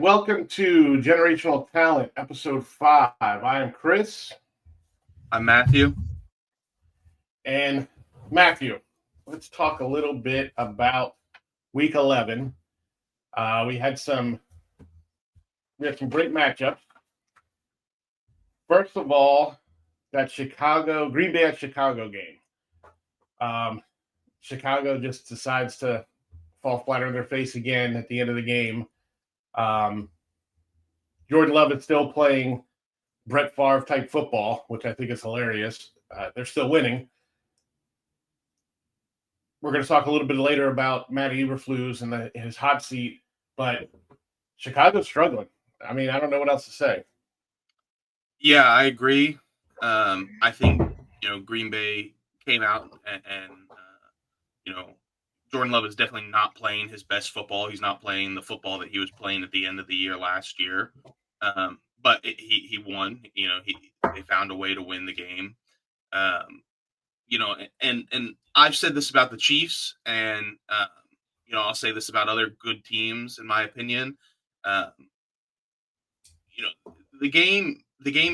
Welcome to Generational Talent, episode 5. I am Chris. I'm Matthew. And Matthew, let's talk a little bit about week 11. We had some great matchups. First of all, that Green Bay at Chicago game. Chicago just decides to fall flat on their face again at the end of the game. Jordan Love is still playing Brett Favre type football, which I think is hilarious. They're still winning. We're going to talk a little bit later about Matt Eberflus and his hot seat, but Chicago's struggling. I mean, I don't know what else to say. Yeah, I agree. I think Green Bay came out and Jordan Love is definitely not playing his best football. He's not playing the football that he was playing at the end of the year last year. But he won. They found a way to win the game. And I've said this about the Chiefs, and I'll say this about other good teams, in my opinion. The game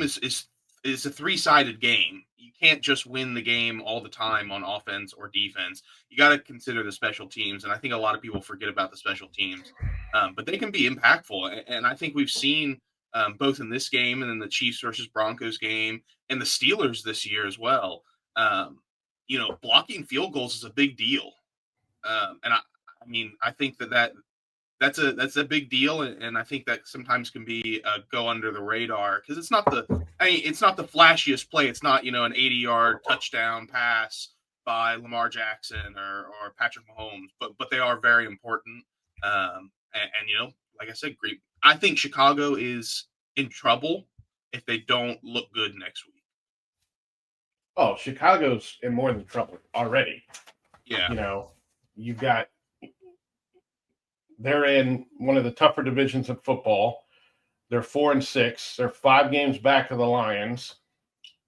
is a three-sided game. You can't just win the game all the time on offense or defense. You got to consider the special teams, and I think a lot of people forget about the special teams, but they can be impactful. And I think we've seen both in this game and in the Chiefs versus Broncos game and the Steelers this year as well. Blocking field goals is a big deal, and I think that's a big deal, and I think that sometimes can be go under the radar because it's not the flashiest play. It's not an 80-yard touchdown pass by Lamar Jackson or Patrick Mahomes, but they are very important. Like I said, I think Chicago is in trouble if they don't look good next week. Oh, Chicago's in more than trouble already. Yeah. They're in one of the tougher divisions of football. They're 4-6. They're 5 games back of the Lions,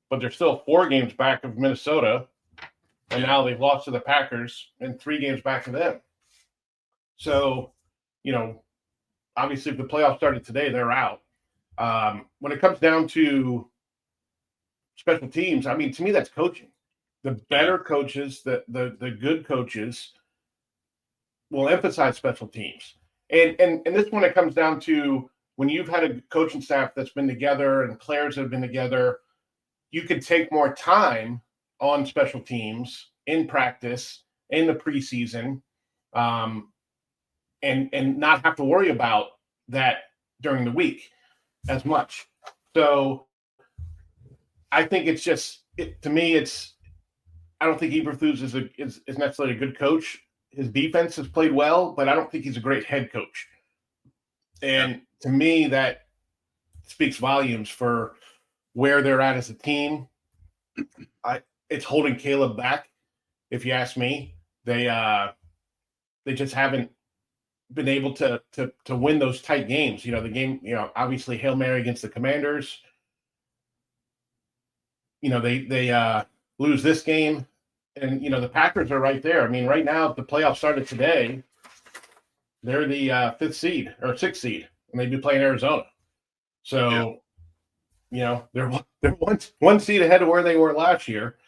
but they're still 4 games back of Minnesota. And now they've lost to the Packers and 3 games back of them. So, obviously if the playoffs started today, they're out. When it comes down to special teams, I mean, to me, that's coaching. The better coaches, the good coaches will emphasize special teams. And this when it comes down to when you've had a coaching staff that's been together and players that have been together, you can take more time on special teams in practice, in the preseason, and not have to worry about that during the week as much. So I think it's just to me, I don't think Eberflus is necessarily a good coach. His defense has played well, but I don't think he's a great head coach. And to me, that speaks volumes for where they're at as a team. It's holding Caleb back, if you ask me. They just haven't been able to win those tight games. The game, obviously Hail Mary against the Commanders. They lose this game. And, the Packers are right there. I mean, right now, if the playoffs started today, they're the 5th seed or 6th seed, and they'd be playing Arizona. So, they're one seed ahead of where they were last year,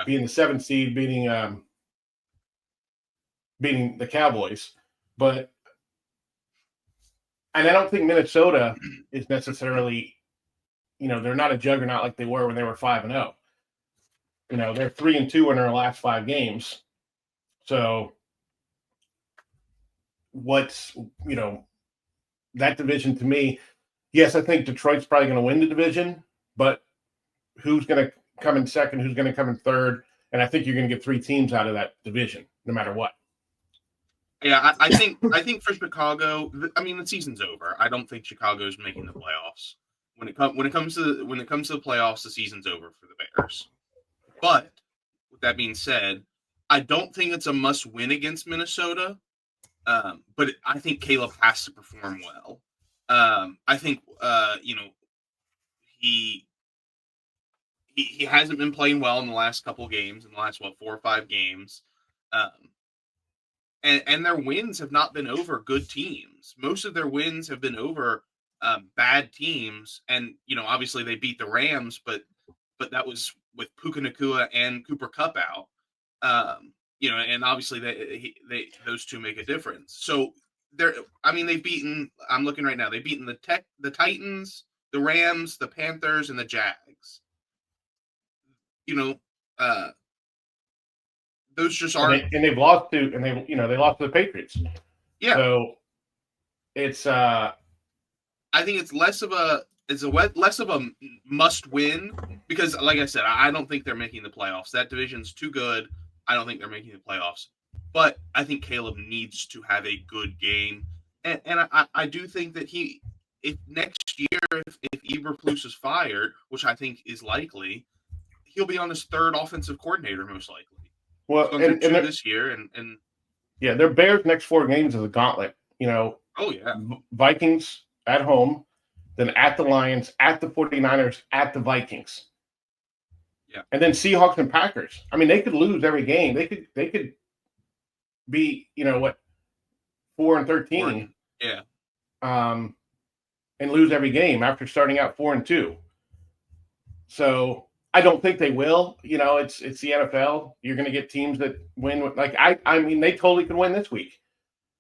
being the 7th seed, beating the Cowboys. And I don't think Minnesota is necessarily, they're not a juggernaut like they were when they were 5-0. They're 3-2 in their last 5 games. So what's, that division to me, yes, I think Detroit's probably going to win the division, but who's going to come in second, who's going to come in third? And I think you're going to get 3 teams out of that division, no matter what. Yeah, I think for Chicago, the season's over. I don't think Chicago's making the playoffs. When it comes to the playoffs, the season's over for the Bears. But with that being said, I don't think it's a must-win against Minnesota. But I think Caleb has to perform well. I think he hasn't been playing well in the last couple games, in the last 4 or 5 games. and their wins have not been over good teams. Most of their wins have been over bad teams, and obviously they beat the Rams, but that was with Puka Nacua and Cooper Kupp out. And obviously they those two make a difference. So they've beaten. I'm looking right now. They've beaten the Titans, the Rams, the Panthers, and the Jags. Those just aren't. And they've lost to, and they lost to the Patriots. Yeah. So it's I think it's less of a must win because, like I said, I don't think they're making the playoffs. That division's too good. I don't think they're making the playoffs. But I think Caleb needs to have a good game, and I do think that if next year if Eberflus is fired, which I think is likely, he'll be on his third offensive coordinator most likely. Well, and this year, and yeah, their Bears' next 4 games is a gauntlet. Oh yeah, Vikings at home, then at the Lions, at the 49ers, at the Vikings. Yeah, and then Seahawks and Packers. I mean, they could lose every game. They could be 4-13. Yeah, and lose every game after starting out 4-2. So I don't think they will. It's the NFL. You're going to get teams that win. Like I mean, they totally could win this week.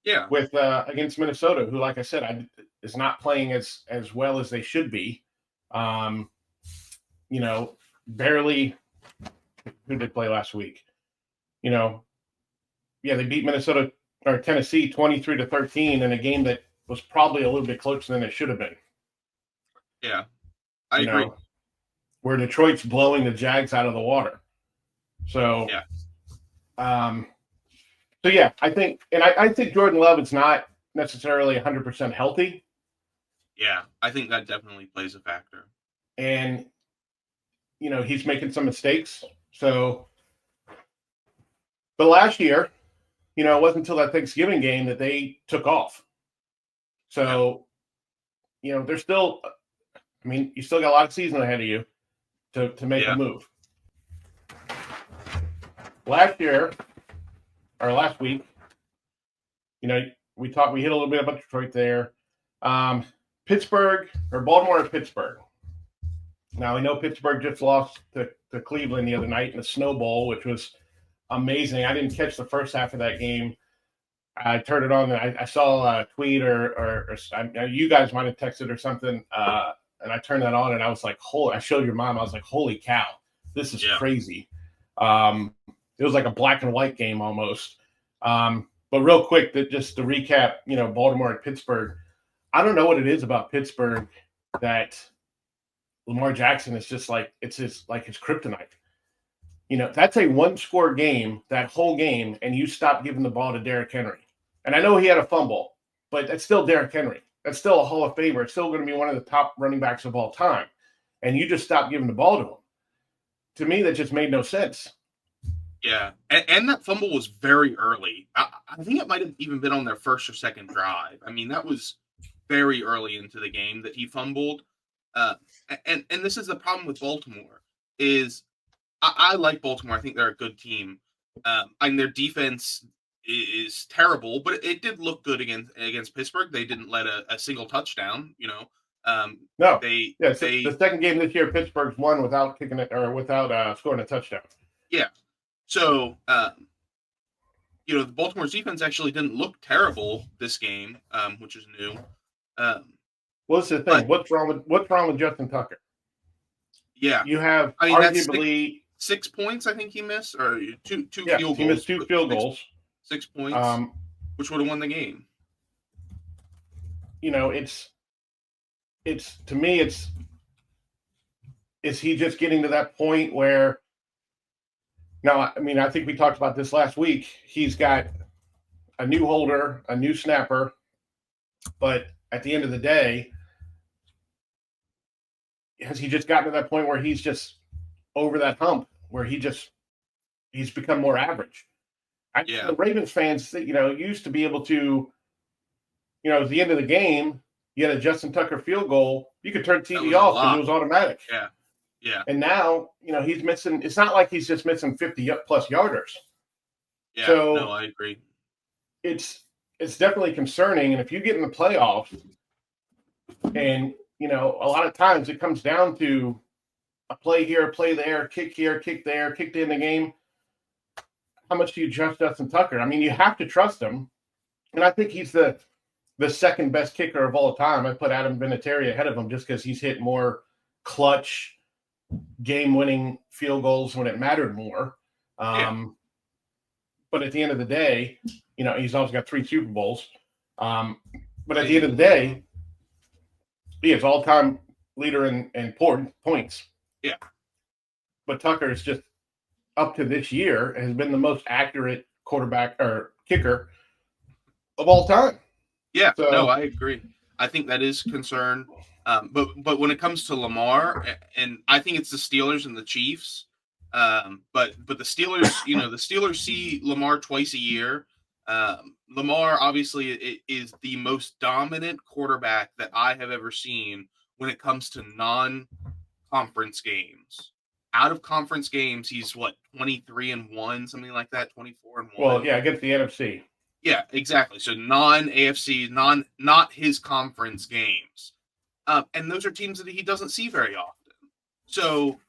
Yeah, with against Minnesota, who, like I said, is not playing as well as they should be. Barely. Who did play last week? They beat Minnesota or Tennessee 23-13 in a game that was probably a little bit closer than it should have been. Yeah, I agree. Where Detroit's blowing the Jags out of the water. So, yeah. I think, and I think Jordan Love is not necessarily 100% healthy. Yeah, I think that definitely plays a factor. And, he's making some mistakes. So, but last year, it wasn't until that Thanksgiving game that they took off. So, they're still, you still got a lot of season ahead of you to make a move. Last week, we hit a little bit about Detroit there. Baltimore or Pittsburgh. Now, I know Pittsburgh just lost to Cleveland the other night in the Snowbowl, which was amazing. I didn't catch the first half of that game. I turned it on, and I saw a tweet or you guys might have texted or something, and I turned that on, and I was like, I showed your mom. I was like, holy cow, this is crazy. It was like a black and white game almost. But real quick, just to recap, Baltimore and Pittsburgh, I don't know what it is about Pittsburgh that Lamar Jackson is just like, it's his kryptonite. That's a 1-score game, that whole game, and you stop giving the ball to Derrick Henry. And I know he had a fumble, but that's still Derrick Henry. That's still a Hall of Famer. It's still going to be one of the top running backs of all time. And you just stop giving the ball to him. To me, that just made no sense. Yeah, and that fumble was very early. I think it might have even been on their first or second drive. That was very early into the game that he fumbled. And this is the problem with Baltimore is I like Baltimore. I think they're a good team. And their defense is terrible, but it did look good against Pittsburgh. They didn't let a single touchdown. No, the second game this year, Pittsburgh's won without kicking it or without scoring a touchdown. Yeah. So, Baltimore's defense actually didn't look terrible this game, which is new. What's the thing? What's wrong with Justin Tucker? Yeah, you have arguably 6 points. I think he missed or two field goals. He missed 2 field goals. 6 points, which would have won the game. It's to me, is he just getting to that point where? Now, I think we talked about this last week. He's got a new holder, a new snapper, but at the end of the day, has he just gotten to that point where he's just over that hump, where he's become more average? The Ravens fans, used to be able to, at the end of the game, you had a Justin Tucker field goal, you could turn TV off because it was automatic. Yeah. Yeah. And now, he's missing – it's not like he's just missing 50-plus yarders. Yeah, no, I agree. it's definitely concerning. And if you get in the playoffs, and a lot of times it comes down to a play here, play there, kick here, kick there, kick in the game. How much do you trust Justin Tucker? I mean, you have to trust him, and I think he's the second best kicker of all time. I put Adam Vinatieri ahead of him just because he's hit more clutch, game-winning field goals when it mattered more. But at the end of the day, he's also got 3 Super Bowls. But at the end of the day, he is all-time leader in points. Yeah. But Tucker is just, up to this year, has been the most accurate quarterback or kicker of all time. Yeah, so, no, I agree. I think that is a concern. But when it comes to Lamar, and I think it's the Steelers and the Chiefs, but the Steelers, the Steelers see Lamar twice a year. Lamar obviously is the most dominant quarterback that I have ever seen when it comes to non-conference games. Out of conference games, he's 23-1, something like that, 24-1. Well, yeah, against the NFC. Yeah, exactly. So non-AFC, not his conference games. And those are teams that he doesn't see very often. So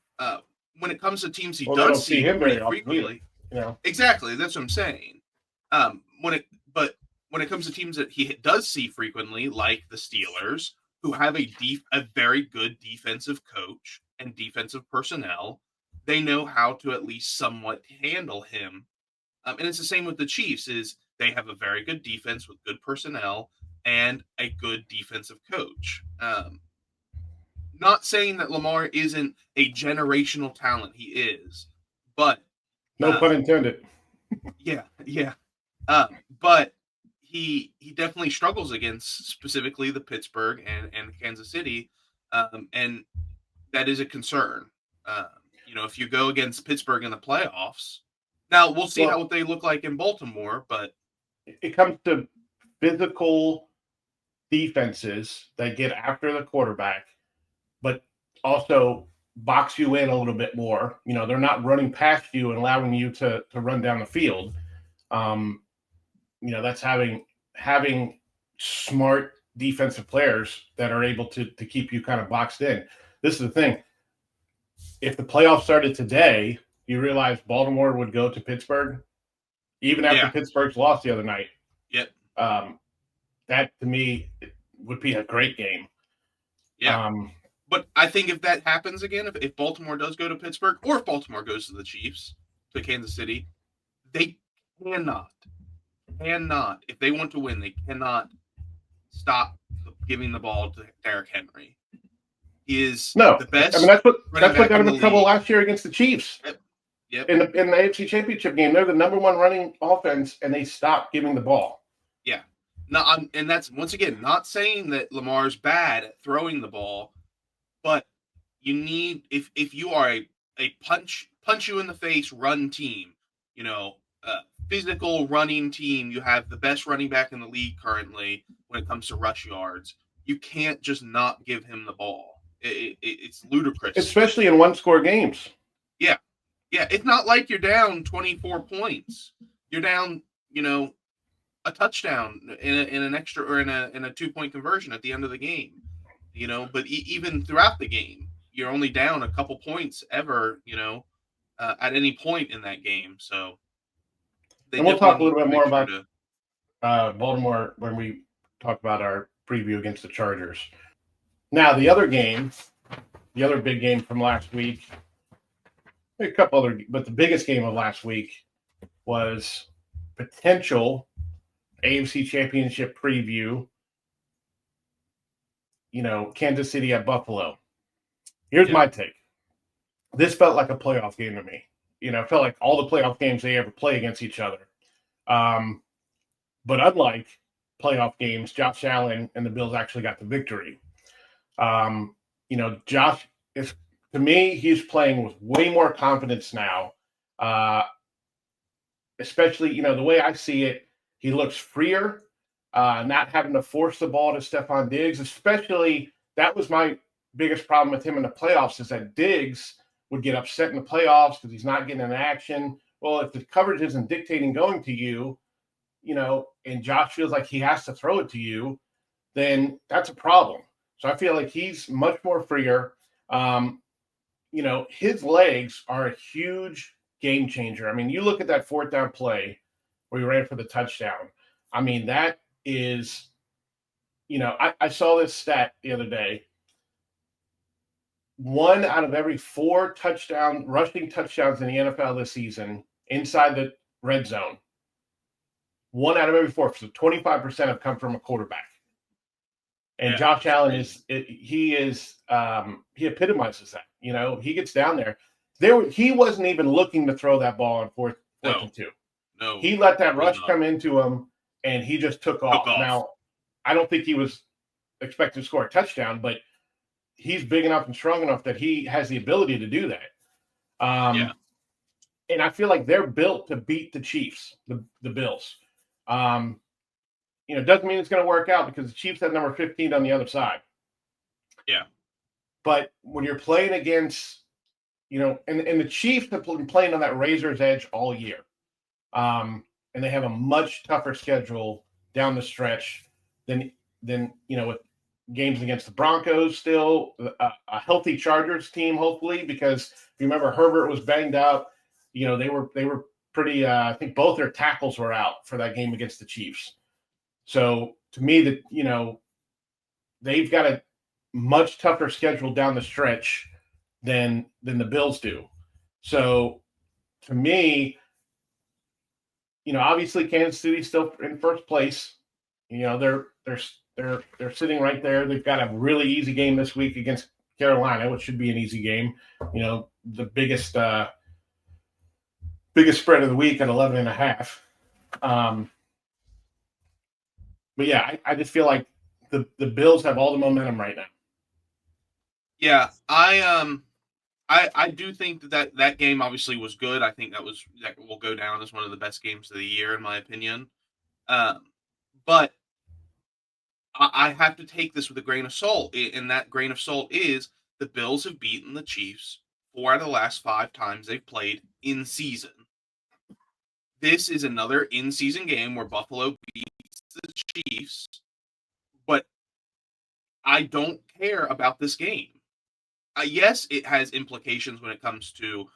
when it comes to teams he does see him very frequently, exactly, that's what I'm saying. When it comes to teams that he does see frequently, like the Steelers, who have a very good defensive coach and defensive personnel, they know how to at least somewhat handle him. And it's the same with the Chiefs. Is they have a very good defense with good personnel and a good defensive coach. Not saying that Lamar isn't a generational talent. He is, but no pun intended. Yeah. But he definitely struggles against specifically the Pittsburgh and Kansas City, and that is a concern. If you go against Pittsburgh in the playoffs, now we'll see what they look like in Baltimore, but it comes to physical defenses that get after the quarterback, but also box you in a little bit more. They're not running past you and allowing you to run down the field. That's having smart defensive players that are able to keep you kind of boxed in. This is the thing. If the playoffs started today, you realize Baltimore would go to Pittsburgh, even after Pittsburgh's lost the other night. Yep. That to me would be a great game. Yeah. But I think if that happens again, if Baltimore does go to Pittsburgh, or if Baltimore goes to the Chiefs, to Kansas City, they cannot, if they want to win, they cannot stop giving the ball to Derrick Henry. He is the best. I mean, that's what got him in trouble last year against the Chiefs. Yep. In the AFC Championship game, they're the number 1 running offense, and they stopped giving the ball. Yeah. No, and that's, once again, not saying that Lamar's bad at throwing the ball, but you need, if you are a punch you in the face run team, physical running team, you have the best running back in the league currently when it comes to rush yards. You can't just not give him the ball. It's ludicrous, especially in 1-score games. Yeah. It's not like you're down 24 points. You're down, a touchdown in an extra or in a 2-point conversion at the end of the game. But even throughout the game, you're only down a couple points ever. At any point in that game. So, and we'll talk a little bit more about Baltimore when we talk about our preview against the Chargers. Now, the other big game from last week, a couple other, but the biggest game of last week was potential AFC Championship preview. Kansas City at Buffalo. Here's my take. This felt like a playoff game to me. It felt like all the playoff games they ever play against each other. But unlike playoff games, Josh Allen and the Bills actually got the victory. Josh is, to me, he's playing with way more confidence now. Especially, the way I see it, he looks freer, not having to force the ball to Stephon Diggs. Especially, that was my biggest problem with him in the playoffs, is that Diggs would get upset in the playoffs because he's not getting an action. Well, if the coverage isn't dictating going to you, and Josh feels like he has to throw it to you, then that's a problem. So I feel like he's much more freer. His legs are a huge game changer. I mean, you look at that fourth down play where he ran for the touchdown. I mean, that is, I saw this stat the other day. 1 out of every 4 rushing touchdowns in the NFL this season inside the red zone. 1 out of every 4. So 25% have come from a quarterback. And Josh Allen he epitomizes that. He gets down there. He wasn't even looking to throw that ball on fourth and 2. No, he let that rush come into him, and he just took off. Now, I don't think he was expecting to score a touchdown, but he's big enough and strong enough that he has the ability to do that. And I feel like they're built to beat the Chiefs, the Bills. Doesn't mean it's going to work out because the Chiefs have number 15 on the other side. Yeah. But when you're playing against, and the Chiefs have been playing on that razor's edge all year. And they have a much tougher schedule down the stretch than with games against the Broncos still, a healthy Chargers team, hopefully, because if you remember, Herbert was banged up. They were pretty, I think both their tackles were out for that game against the Chiefs. So to me, they've got a much tougher schedule down the stretch than the Bills do. So to me, obviously Kansas City's still in first place. They're sitting right there. They've got a really easy game this week against Carolina, which should be an easy game. The biggest spread of the week at 11.5. But yeah, I just feel like the Bills have all the momentum right now. Yeah, I do think that game obviously was good. I think that will go down as one of the best games of the year, in my opinion. But I have to take this with a grain of salt, and that grain of salt is the Bills have beaten the Chiefs 4 out of the last 5 times they've played in season. This is another in-season game where Buffalo beats the Chiefs, but I don't care about this game. Yes, it has implications when it comes to,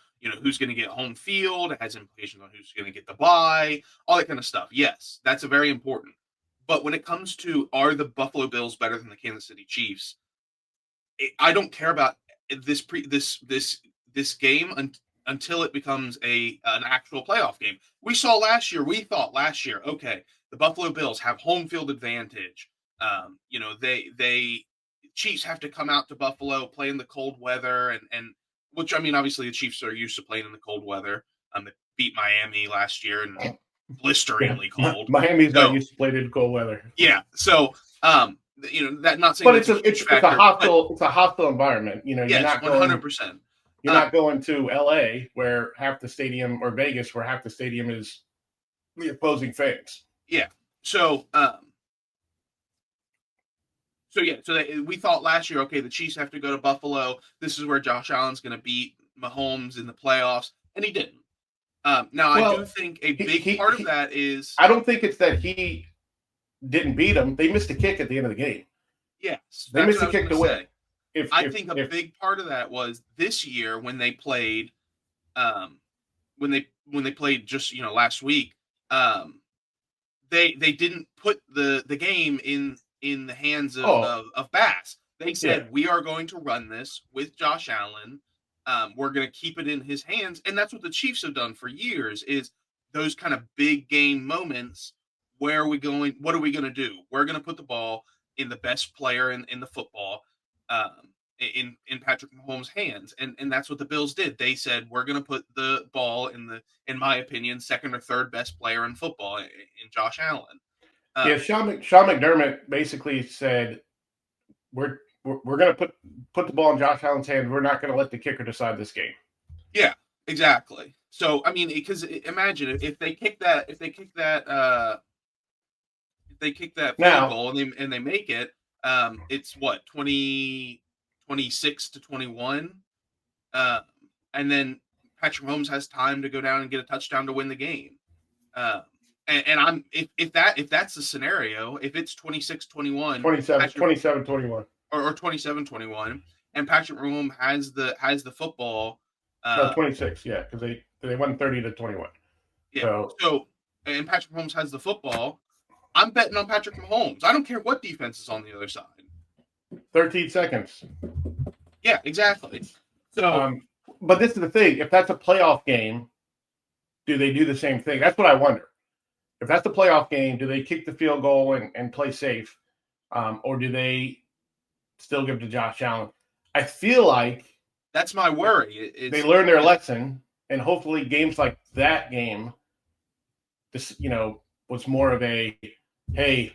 who's going to get home field. It has implications on who's going to get the bye, all that kind of stuff. Yes, that's a very important. But when it comes to, are the Buffalo Bills better than the Kansas City Chiefs? I don't care about this game until it becomes an actual playoff game. We thought last year, okay, the Buffalo Bills have home field advantage. They Chiefs have to come out to Buffalo, play in the cold weather, and which, I mean, obviously the Chiefs are used to playing in the cold weather. They beat Miami last year and blisteringly cold. Miami's not used to playing in cold weather. Yeah, so that not saying, but it's a hostile environment. You're not 100%. You're not going to LA where half the stadium, or Vegas where half the stadium is the opposing fans. Yeah. So we thought last year, okay, the Chiefs have to go to Buffalo. This is where Josh Allen's going to beat Mahomes in the playoffs, and he didn't. I do think a big part of that is, I don't think it's that he didn't beat them. They missed a kick at the end of the game. Yes, they missed a kick to win. I think a big part of that was this year when they played, when they played just last week. They didn't put the game in the hands of Bass. They said, we are going to run this with Josh Allen. We're going to keep it in his hands. And that's what the Chiefs have done for years, is those kind of big game moments. Where are we going? What are we going to do? We're going to put the ball in the best player in the football, in Patrick Mahomes' hands. And that's what the Bills did. They said, we're going to put the ball in my opinion, second or third best player in football, in Josh Allen. Sean McDermott basically said, we're going to put the ball in Josh Allen's hands. We're not going to let the kicker decide this game. Yeah, exactly. So, I mean, because imagine if they kick that field goal and they make it, it's what, 26 to 21. And then Patrick Mahomes has time to go down and get a touchdown to win the game. And I'm if that's the scenario, if it's 26-21, 27-21. or 27-21, and Patrick Mahomes has the football. No, 26, yeah, because they won 30-21. Yeah. So And Patrick Mahomes has the football. I'm betting on Patrick Mahomes. I don't care what defense is on the other side. 13 seconds. Yeah, exactly. So, but this is the thing. If that's a playoff game, do they do the same thing? That's what I wonder. If that's the playoff game, do they kick the field goal and play safe? Or do they still give to Josh Allen? I feel like that's my worry. They learned their lesson, and hopefully games like that game, this was more of a, hey,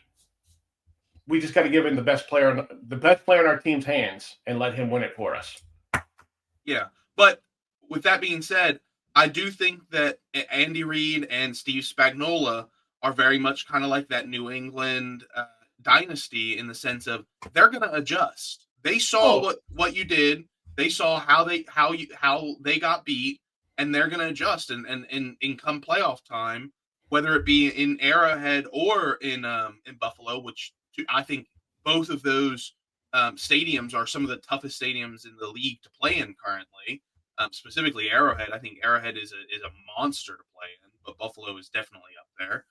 we just got to give him the best player in our team's hands and let him win it for us. Yeah, but with that being said, I do think that Andy Reid and Steve Spagnuolo are very much kind of like that New England dynasty in the sense of they're going to adjust. They saw what you did. They saw how they got beat, and they're going to adjust. And in come playoff time, whether it be in Arrowhead or in Buffalo, which I think both of those stadiums are some of the toughest stadiums in the league to play in currently. Specifically Arrowhead. I think Arrowhead is a monster to play in, but Buffalo is definitely up there.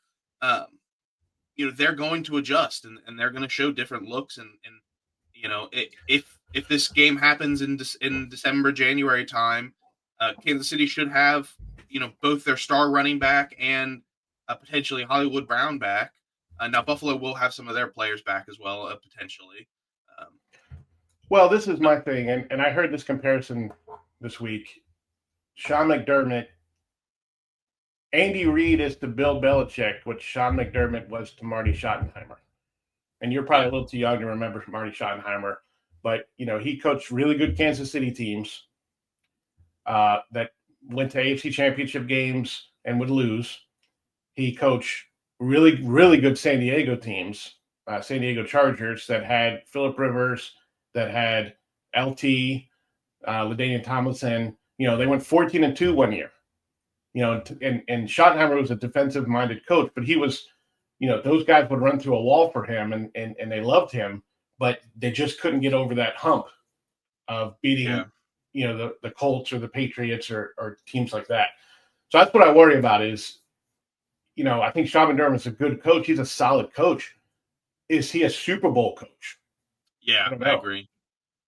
They're going to adjust and they're going to show different looks. And if this game happens in December, January time, Kansas City should have, both their star running back and potentially Hollywood Brown back. Now Buffalo will have some of their players back as well, potentially. Well, this is my thing, and I heard this comparison this week. Sean McDermott, Andy Reid is to Bill Belichick what Sean McDermott was to Marty Schottenheimer. And you're probably a little too young to remember Marty Schottenheimer, but he coached really good Kansas City teams that went to AFC Championship games and would lose. He coached really, really good San Diego teams, San Diego Chargers that had Phillip Rivers, that had LT, LaDainian Tomlinson. They went 14-2 one year. And Schottenheimer was a defensive-minded coach, but he was, those guys would run through a wall for him, and they loved him, but they just couldn't get over that hump of beating, the Colts or the Patriots or teams like that. So that's what I worry about is, I think Sean McDermott's a good coach. He's a solid coach. Is he a Super Bowl coach? Yeah, I agree.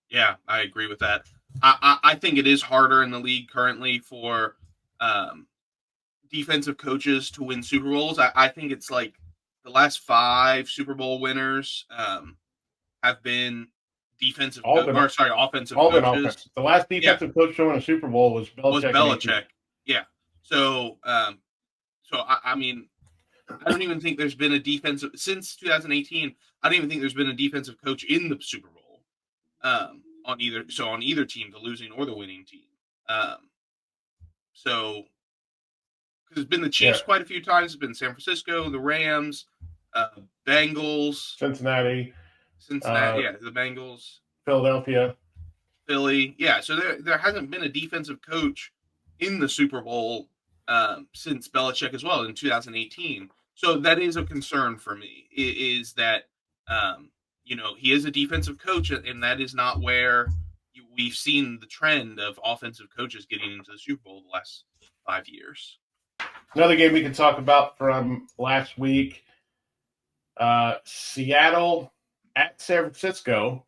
Yeah, I agree with that. I think it is harder in the league currently for defensive coaches to win Super Bowls. I think it's like the last 5 Super Bowl winners have been offensive coaches. Offense. The last defensive coach to win a Super Bowl was Belichick. Yeah. So, I mean, I don't even think there's been a defensive since 2018. I don't even think there's been a defensive coach in the Super Bowl on either team, the losing or the winning team. So because it's been the Chiefs quite a few times. It's been San Francisco, the Rams, Bengals, Cincinnati, the Bengals, Philadelphia, Philly. Yeah, so there hasn't been a defensive coach in the Super Bowl since Belichick as well in 2018. So that is a concern for me. Is that he is a defensive coach, and that is not where we've seen the trend of offensive coaches getting into the Super Bowl the last 5 years. Another game we can talk about from last week, Seattle at San Francisco.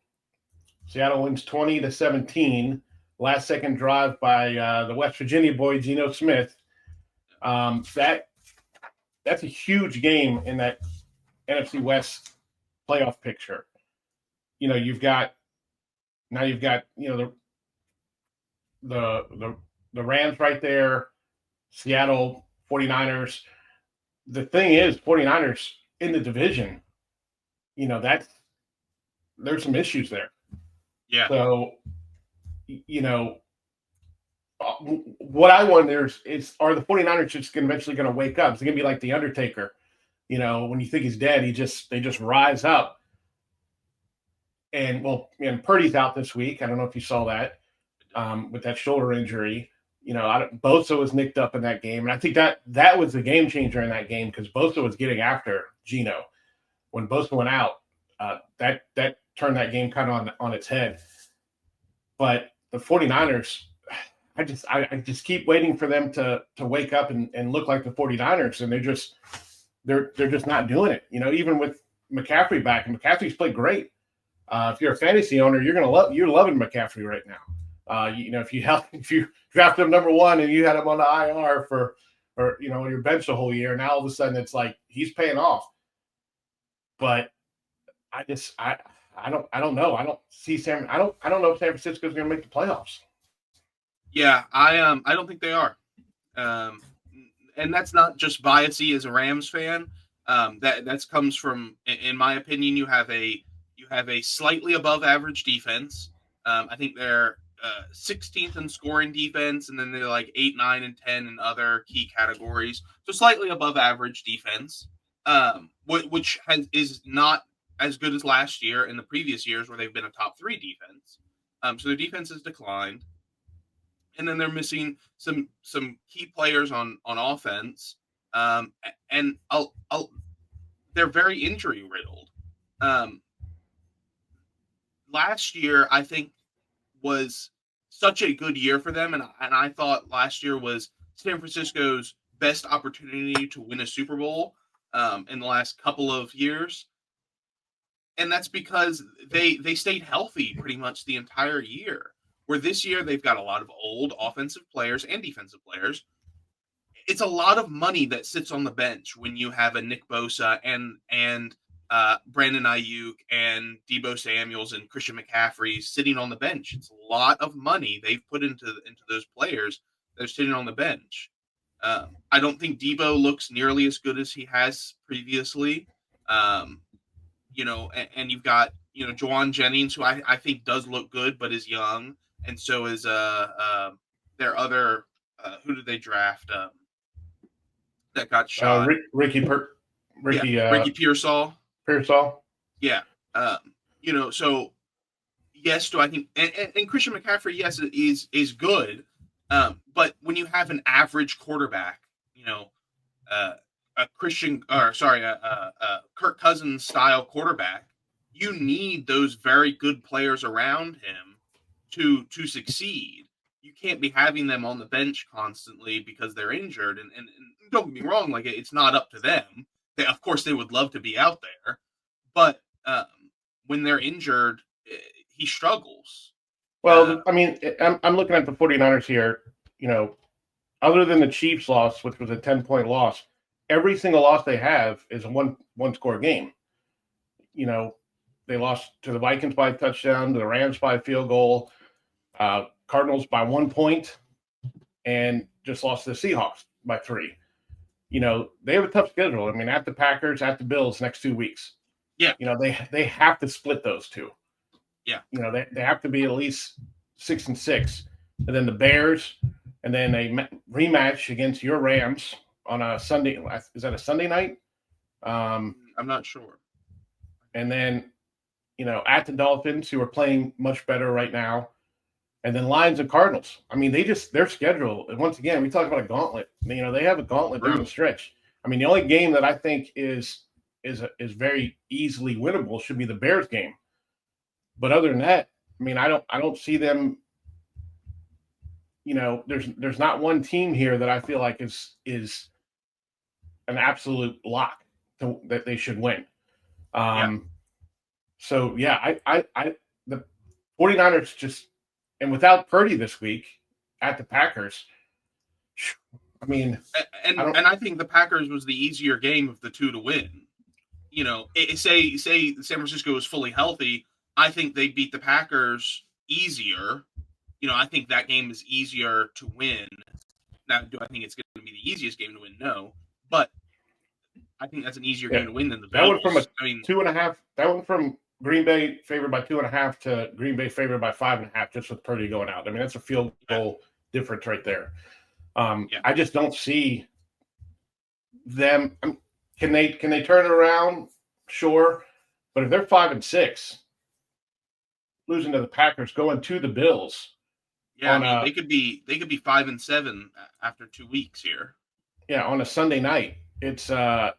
Seattle wins 20-17. Last second drive by the West Virginia boy, Geno Smith. That's a huge game in that NFC West playoff picture. You've got the Rams right there, Seattle 49ers. The thing is, 49ers in the division, there's some issues there. Yeah. So, what I wonder is are the 49ers just eventually going to wake up? Is it going to be like The Undertaker? When you think he's dead, they just rise up. And Purdy's out this week. I don't know if you saw that with that shoulder injury. Bosa was nicked up in that game, and I think that was the game changer in that game because Bosa was getting after Geno. When Bosa went out, that turned that game kind of on its head. But the 49ers, I just keep waiting for them to wake up and look like the 49ers, and they're just not doing it. Even with McCaffrey back, and McCaffrey's played great. If you're a fantasy owner, you're loving McCaffrey right now. If you draft him number one and you had him on the IR on your bench the whole year, now all of a sudden it's like he's paying off. But I don't know. I don't know if San Francisco's going to make the playoffs. Yeah, I don't think they are. And that's not just biasy as a Rams fan. That comes from, in my opinion, you have a slightly above average defense. I think they're 16th in scoring defense, and then they're like 8, 9, and 10 in other key categories. So slightly above average defense, which is not as good as last year and the previous years where they've been a top 3 defense. So their defense has declined, and then they're missing some key players on offense, and they're very injury riddled. Last year, I think, was such a good year for them, and I thought last year was San Francisco's best opportunity to win a Super Bowl in the last couple of years, and that's because they stayed healthy pretty much the entire year. Where this year they've got a lot of old offensive players and defensive players. It's a lot of money that sits on the bench when you have a Nick Bosa and Brandon Ayuk and Deebo Samuels and Christian McCaffrey sitting on the bench. It's a lot of money they've put into those players that are sitting on the bench. I don't think Deebo looks nearly as good as he has previously. And you've got Juwan Jennings, who I think does look good but is young, and so is their other who did they draft that got shot? Ricky Pearsall. Yeah. So yes, do I think and Christian McCaffrey, yes, is good. But when you have an average quarterback, a Kirk Cousins style quarterback, you need those very good players around him to succeed. You can't be having them on the bench constantly because they're injured. And don't get me wrong, like it's not up to them. Of course, they would love to be out there, but when they're injured, he struggles. Well, I'm looking at the 49ers here. Other than the Chiefs loss, which was a 10-point loss, every single loss they have is a one-score game. They lost to the Vikings by a touchdown, to the Rams by a field goal, Cardinals by 1 point, and just lost to the Seahawks by 3. They have a tough schedule. At the Packers, at the Bills next 2 weeks. Yeah. They have to split those two. Yeah. They have to be at least 6-6. And then the Bears, and then a rematch against your Rams on a Sunday. Is that a Sunday night? I'm not sure. And then, at the Dolphins, who are playing much better right now. And then Lions and Cardinals. Their schedule, and once again, we talk about a gauntlet. They have a gauntlet down the stretch. The only game that I think is very easily winnable should be the Bears game. But other than that, I don't see them. There's not one team here that I feel like is an absolute lock that they should win. So yeah, the 49ers just, and without Purdy this week at the Packers, and I think the Packers was the easier game of the two to win. Say San Francisco was fully healthy, I think they beat the Packers easier. I think that game is easier to win. Now, do I think it's going to be the easiest game to win? No, but I think that's an easier game to win than the Bills. That went from 2.5. That went from Green Bay favored by 2.5 to Green Bay favored by 5.5, just with Purdy going out. That's a field goal difference right there. I just don't see them. Can they turn it around? Sure, but if they're 5-6, losing to the Packers, going to the Bills, Yeah, I mean they could be 5-7 after 2 weeks here. Yeah, on a Sunday night. It's to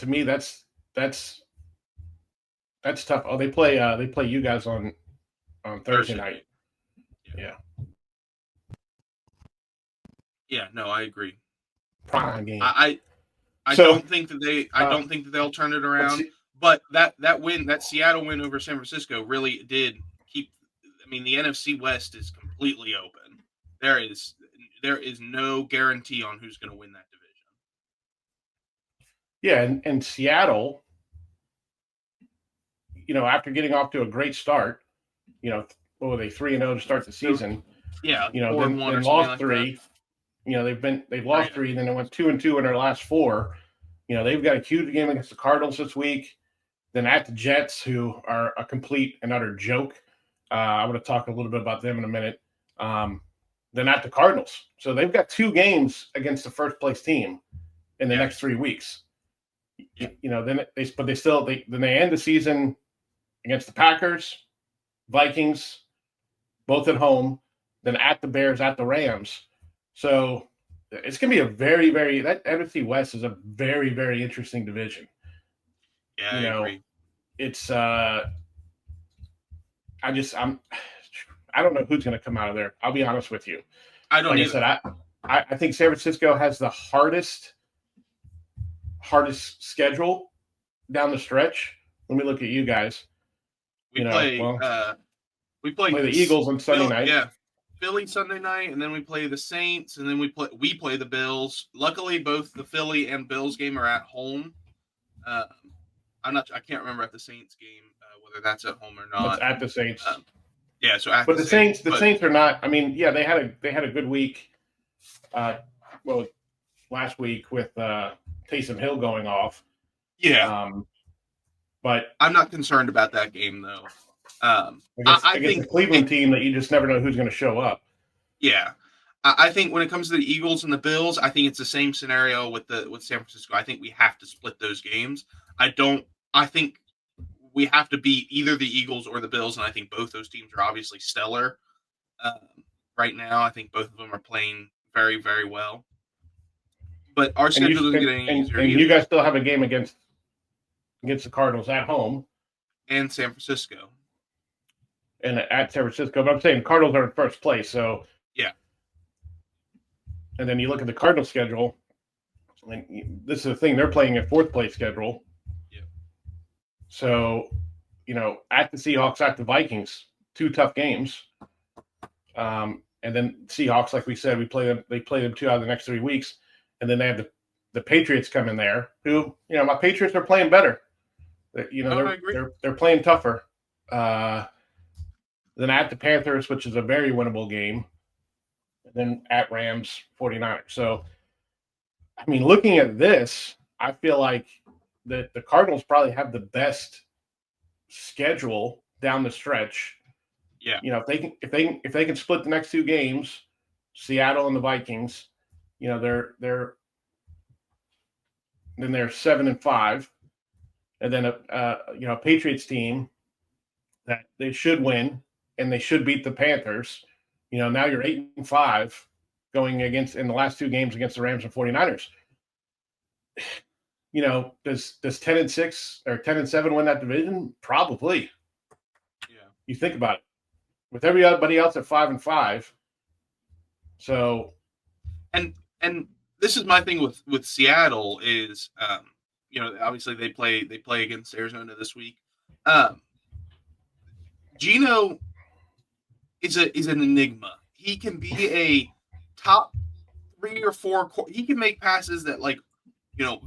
me that's tough. Oh, they play you guys on Thursday night. Yeah. Yeah, no, I agree. Prime game. I don't think that they'll turn it around. But that Seattle win over San Francisco really did keep. I mean, the NFC West is completely open. There is no guarantee on who's going to win that division. Yeah, and Seattle, after getting off to a great start, what were they 3-0 to start the season? Yeah, then lost 3. They've lost 3, then they went 2-2 in their last 4. They've got a huge game against the Cardinals this week. Then at the Jets, who are a complete and utter joke. I'm going to talk a little bit about them in a minute. Then at the Cardinals. So they've got 2 games against the first place team in the next 3 weeks. Yeah. Then they end the season against the Packers, Vikings, both at home, then at the Bears, at the Rams. So it's going to be a very, very – that NFC West is a very, very interesting division. Yeah, I agree. It's I don't know who's going to come out of there. I'll be honest with you. I don't either. I said, I think San Francisco has the hardest schedule down the stretch. Let me look at you guys. We play the Eagles on Sunday night. Yeah. Philly Sunday night, and then we play the Saints, and then we play the Bills. Luckily, both the Philly and Bills game are at home. I can't remember at the Saints game whether that's at home or not. It's at the Saints. But the Saints are not. I mean, yeah, they had a good week. Last week with Taysom Hill going off. Yeah. But I'm not concerned about that game though. I think the Cleveland team that you just never know who's going to show up. Yeah. I think when it comes to the Eagles and the Bills, I think it's the same scenario with San Francisco. I think we have to split those games. I think we have to beat either the Eagles or the Bills, and I think both those teams are obviously stellar right now. I think both of them are playing very, very well. But our schedule doesn't get any easier. And you guys still have a game against the Cardinals at home. And San Francisco. And at San Francisco. But I'm saying Cardinals are in first place, so yeah. And then you look at the Cardinals schedule, and this is the thing, they're playing a fourth place schedule. Yeah. So, at the Seahawks, at the Vikings, 2 tough games. And then Seahawks, like we said, they play them 2 out of the next 3 weeks. And then they have the Patriots come in there, who, my Patriots are playing better. They're playing tougher. Then at the Panthers, which is a very winnable game. And then at Rams, 49ers. So, I mean, looking at this, I feel like the Cardinals probably have the best schedule down the stretch. Yeah. If they can split the next 2 games, Seattle and the Vikings, they're 7-5, and then a Patriots team that they should win and they should beat the Panthers. Now you're 8-5 going against in the last 2 games against the Rams and 49ers. Does 10-6 or 10-7 win that division? Probably. Yeah. You think about it. With everybody else at 5-5. So, and this is my thing with Seattle is, obviously they play against Arizona this week. Geno is an enigma. He can be a top 3 or 4. He can make passes that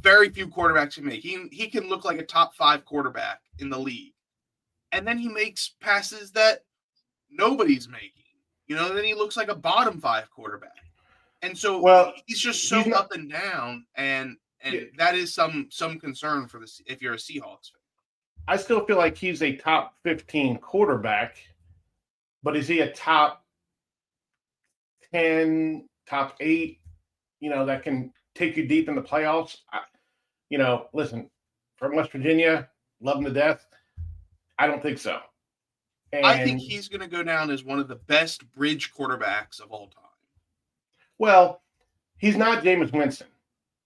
very few quarterbacks can make. He can look like a top 5 quarterback in the league, and then he makes passes that nobody's making. Then he looks like a bottom 5 quarterback. And so he's just so up and down, and that is some concern for if you're a Seahawks fan. I still feel like he's a top 15 quarterback, but is he a top 10, top 8, that can take you deep in the playoffs? Listen, from West Virginia, love him to death. I don't think so. I think And he's going to go down as one of the best bridge quarterbacks of all time. well, he's not Jameis Winston.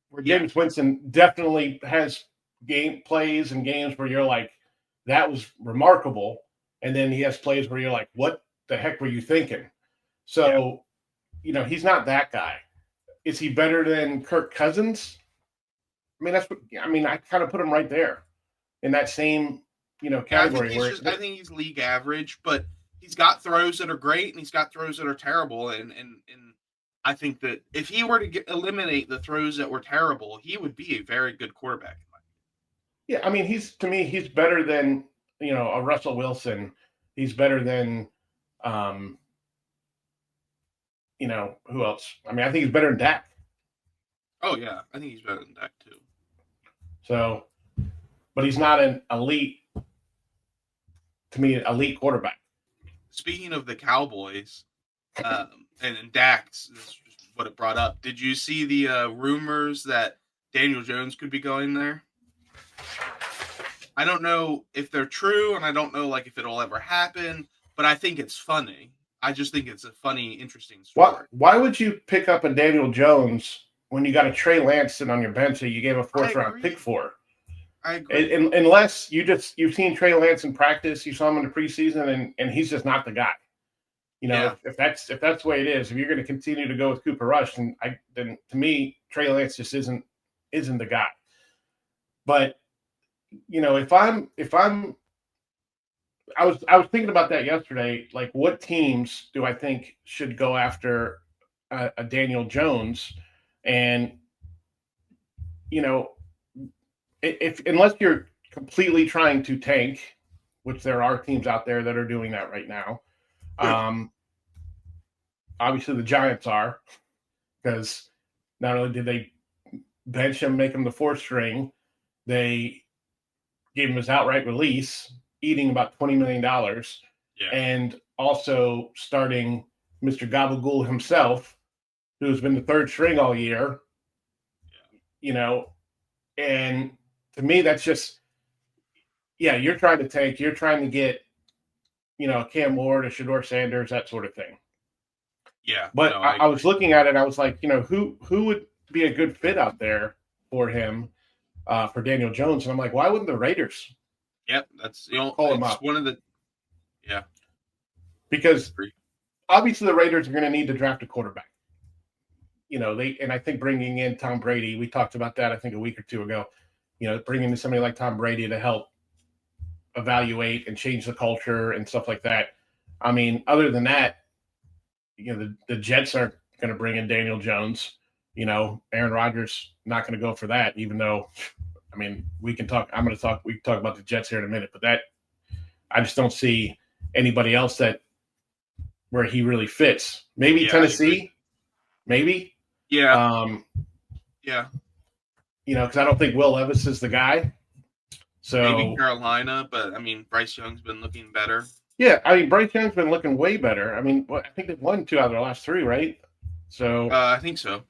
Where Yeah. Jameis Winston definitely has game plays and games where you're like, that was remarkable. And then he has plays where you're like, what the heck were you thinking? So, he's not that guy. Is he better than Kirk Cousins? I kind of put him right there in that same, category. I think he's league average, but he's got throws that are great and he's got throws that are terrible. And I think that if he were to eliminate the throws that were terrible, he would be a very good quarterback. Yeah, he's better than a Russell Wilson. He's better than who else? I think he's better than Dak. Oh yeah, I think he's better than Dak too. So, but he's not an elite quarterback. Speaking of the Cowboys, and Dak's, this is what it brought up. Did you see the rumors that Daniel Jones could be going there? I don't know if they're true, and I don't know if it'll ever happen, but I think it's funny. I just think it's a funny, interesting story. Why would you pick up a Daniel Jones when you got a Trey Lance sitting on your bench that you gave a fourth-round pick for? I agree. Unless you've seen Trey Lance in practice, you saw him in the preseason, and he's just not the guy. If that's the way it is, if you're going to continue to go with Cooper Rush, then to me, Trey Lance just isn't the guy. But I was thinking about that yesterday. Like, what teams do I think should go after a Daniel Jones? And unless you're completely trying to tank, which there are teams out there that are doing that right now. Obviously the Giants are, because not only did they bench him, make him the fourth string, they gave him his outright release, eating about $20 million, and also starting Mr. Gabagool himself, who's been the third string all year. And to me, that's just, you're trying to tank. You're trying to get, Cam Ward, a Shedeur Sanders, that sort of thing. Yeah. But I was looking at it, I was like, who would be a good fit out there for him, for Daniel Jones? And I'm like, why wouldn't the Raiders? Yep, that's call him up. One of the because obviously the Raiders are going to need to draft a quarterback. I think bringing in Tom Brady, we talked about that I think a week or two ago. Bringing in somebody like Tom Brady to help evaluate and change the culture and stuff like that. Other than that, the Jets aren't going to bring in Daniel Jones. Aaron Rodgers not going to go for that, even though, we can talk about the Jets here in a minute, but that I just don't see anybody else where he really fits. Maybe Tennessee, maybe. Yeah. Because I don't think Will Levis is the guy. So maybe Carolina, but Bryce Young's been looking better. Yeah, Bryce Young's been looking way better. I think they've won 2 out of their last 3, right? So I think so.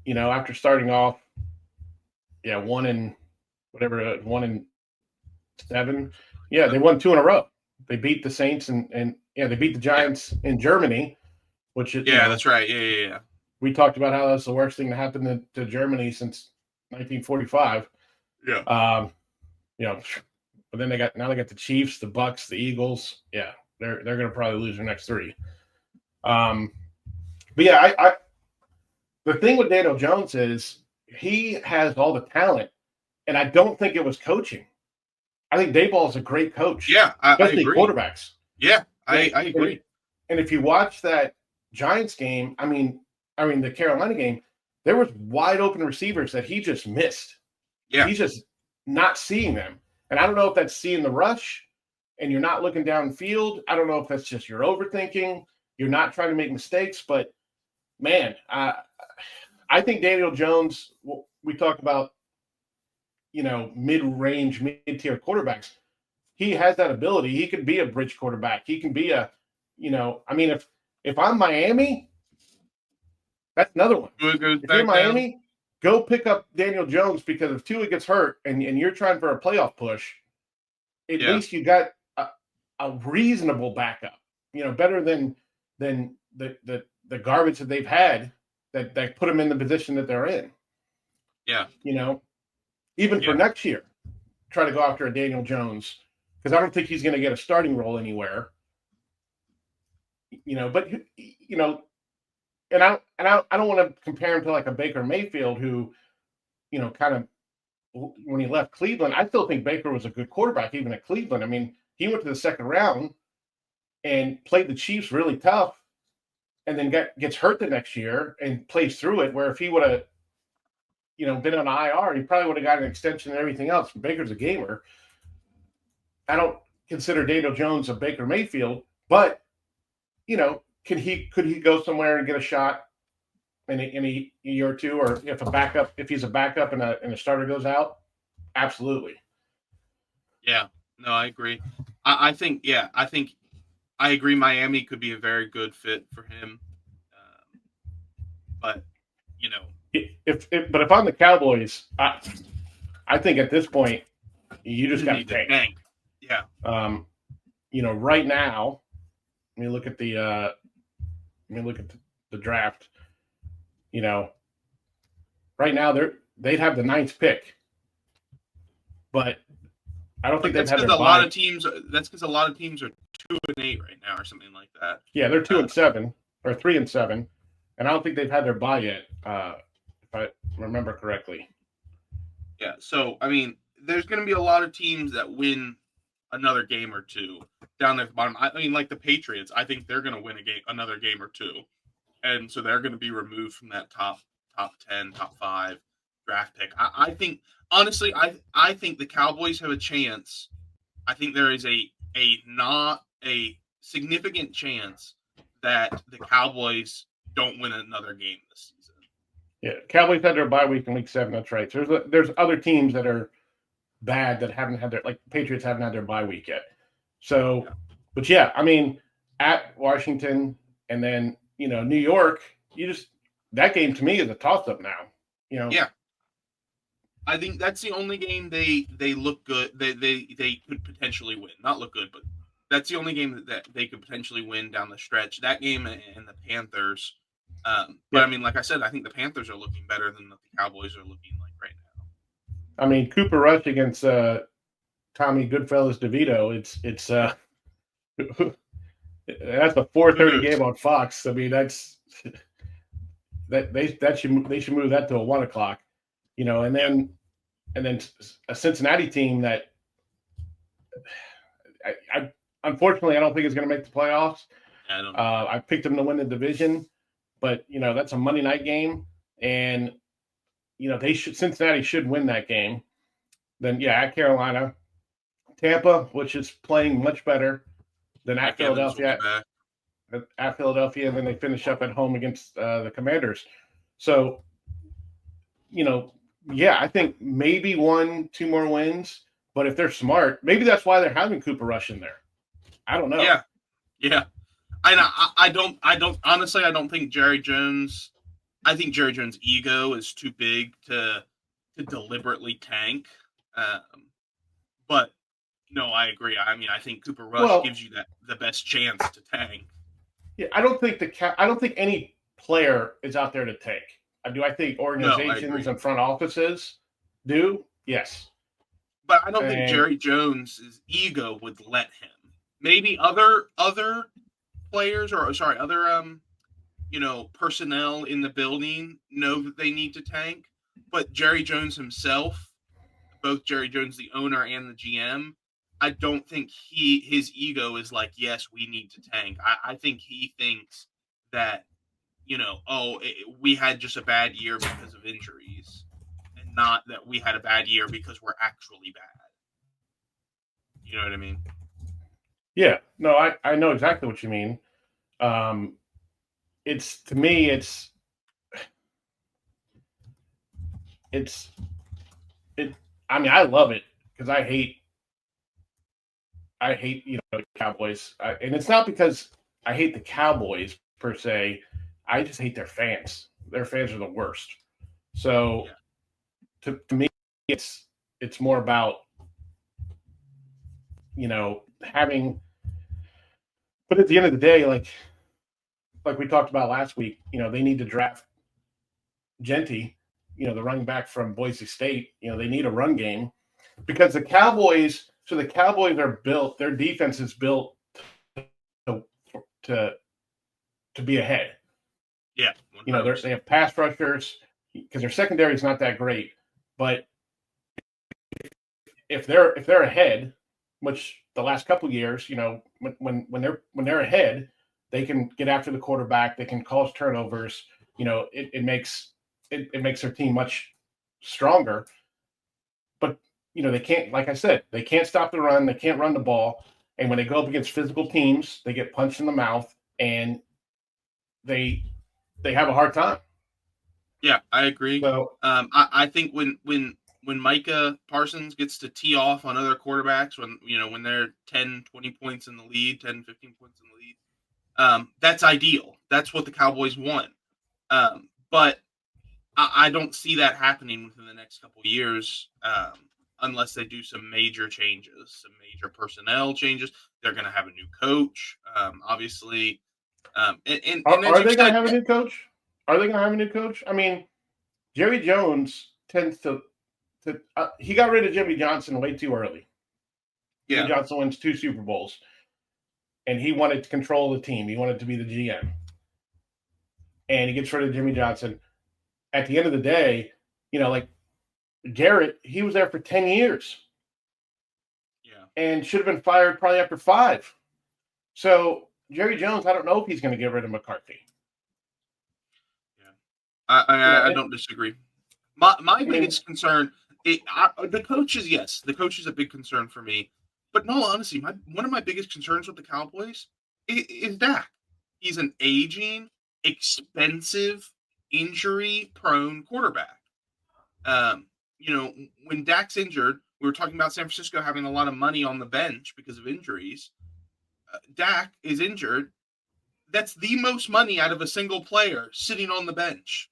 After starting off, 1 and 7. Yeah, they won 2 in a row. They beat the Saints and they beat the Giants in Germany, which is that's right. Yeah. We talked about how that's the worst thing to happen to Germany since 1945. Yeah. But then they got the Chiefs, the Bucks, the Eagles. Yeah, they're going to probably lose their next 3. But yeah, the thing with Daniel Jones is he has all the talent, and I don't think it was coaching. I think Daboll is a great coach. Yeah, especially I agree. Quarterbacks. Yeah, I agree. And if you watch that Giants game, the Carolina game, there was wide open receivers that he just missed. Yeah, he's just not seeing them. And I don't know if that's seeing the rush and you're not looking downfield. I don't know if that's just you're overthinking. You're not trying to make mistakes. But, man, I think Daniel Jones, we talk about, mid-range, mid-tier quarterbacks. He has that ability. He could be a bridge quarterback. He can be if I'm Miami, that's another one. If you're Miami, go pick up Daniel Jones, because if Tua gets hurt and you're trying for a playoff push, at least you got a reasonable backup. Better than the garbage that they've had that put them in the position that they're in. Yeah. Even for next year, try to go after a Daniel Jones, because I don't think he's going to get a starting role anywhere. But and I don't want to compare him to like a Baker Mayfield who, kind of when he left Cleveland, I still think Baker was a good quarterback even at Cleveland. I mean, he went to the second round and played the Chiefs really tough, and then gets hurt the next year and plays through it. Where if he would have, been on IR, he probably would have got an extension and everything else. Baker's a gamer. I don't consider Daniel Jones a Baker Mayfield, but could he go somewhere and get a shot in a year or two, or if he's a backup and a starter goes out? Absolutely. Yeah, no, I agree. I think I agree. Miami could be a very good fit for him, but if I'm the Cowboys, I think at this point you just got to tank. Yeah. Right now, let me look at the draft. Right now they'd have the 9th pick, but I don't think they've had their lot of teams. That's because a lot of teams are 2-8 right now, or something like that. Yeah, they're 2-7 or 3-7, and I don't think they've had their bye yet, if I remember correctly. Yeah, so I mean, there's going to be a lot of teams that win another game or two down there at the bottom. I mean, like the Patriots, I think they're going to win another game or two, and so they're going to be removed from that top 10, top 5 draft pick. I think honestly, I think the Cowboys have a chance. I think there is not a significant chance that the Cowboys don't win another game this season. Yeah, Cowboys had their bye week in week 7. That's right. So there's other teams that are bad that haven't had the Patriots haven't had their bye week yet. So, yeah. But yeah, I mean, at Washington and then New York, that game to me is a toss up now. Yeah. I think that's the only game they look good. They could potentially win. Not look good, but that's the only game that they could potentially win down the stretch. That game and the Panthers. But I mean, like I said, I think the Panthers are looking better than the Cowboys are looking like right now. I mean, Cooper Rush against Tommy Goodfellas DeVito. It's that's a 4:30 game on Fox. I mean, they should move that to a 1 o'clock. And then a Cincinnati team that I unfortunately I don't think is going to make the playoffs. I picked them to win the division, but that's a Monday night game, and Cincinnati should win that game. Then at Carolina, Tampa, which is playing much better than at Philadelphia. At Philadelphia, and then they finish up at home against the Commanders. So, I think maybe 1-2 more wins, but if they're smart, maybe that's why they're having Cooper Rush in there. I don't know. Yeah. I don't think Jerry Jones. I think Jerry Jones' ego is too big to deliberately tank. But no, I agree. I mean, I think Cooper Rush gives you the best chance to tank. Yeah, I don't think any player is out there to tank. Do I think organizations and front offices do? Yes. But I don't think Jerry Jones' ego would let him. Maybe other players other personnel in the building know that they need to tank, but Jerry Jones himself, both Jerry Jones, the owner, and the GM, I don't think his ego is like, yes, we need to tank. I think he thinks that, we had just a bad year because of injuries, and not that we had a bad year because we're actually bad. You know what I mean? Yeah. No, I know exactly what you mean. It's to me, it's I mean, I love it because I hate the Cowboys, and it's not because I hate the Cowboys per se. I just hate their fans. Their fans are the worst. So, to me, it's more about having But at the end of the day, like we talked about last week, they need to draft Genty, the running back from Boise State. They need a run game because the Cowboys. So the Cowboys are built. Their defense is built to be ahead. Yeah, they have pass rushers because their secondary is not that great, but if they're ahead, which the last couple of years, when they're ahead, they can get after the quarterback. They can cause turnovers. It makes their team much stronger. But they can't, like I said, they can't stop the run. They can't run the ball. And when they go up against physical teams, they get punched in the mouth, and they have a hard time. Yeah, I agree. So I think when Micah Parsons gets to tee off on other quarterbacks, when they're 10, 20 points in the lead, 10, 15 points in the lead, that's ideal. That's what the Cowboys want. But I don't see that happening within the next couple of years unless they do some major changes, some major personnel changes. They're going to have a new coach, obviously. Are they going to have a new coach? Are they going to have a new coach? I mean, Jerry Jones tends to he got rid of Jimmy Johnson way too early. Yeah. Jimmy Johnson wins 2 Super Bowls, and he wanted to control the team. He wanted to be the GM. And he gets rid of Jimmy Johnson. At the end of the day, like Garrett, he was there for 10 years. Yeah. And should have been fired probably after 5. So Jerry Jones, I don't know if he's going to get rid of McCarthy. Yeah. I don't disagree. My biggest concern, the coaches, yes, the coach is a big concern for me. But in all honesty, one of my biggest concerns with the Cowboys is Dak. He's an aging, expensive, injury-prone quarterback. When Dak's injured, we were talking about San Francisco having a lot of money on the bench because of injuries. Dak is injured. That's the most money out of a single player sitting on the bench.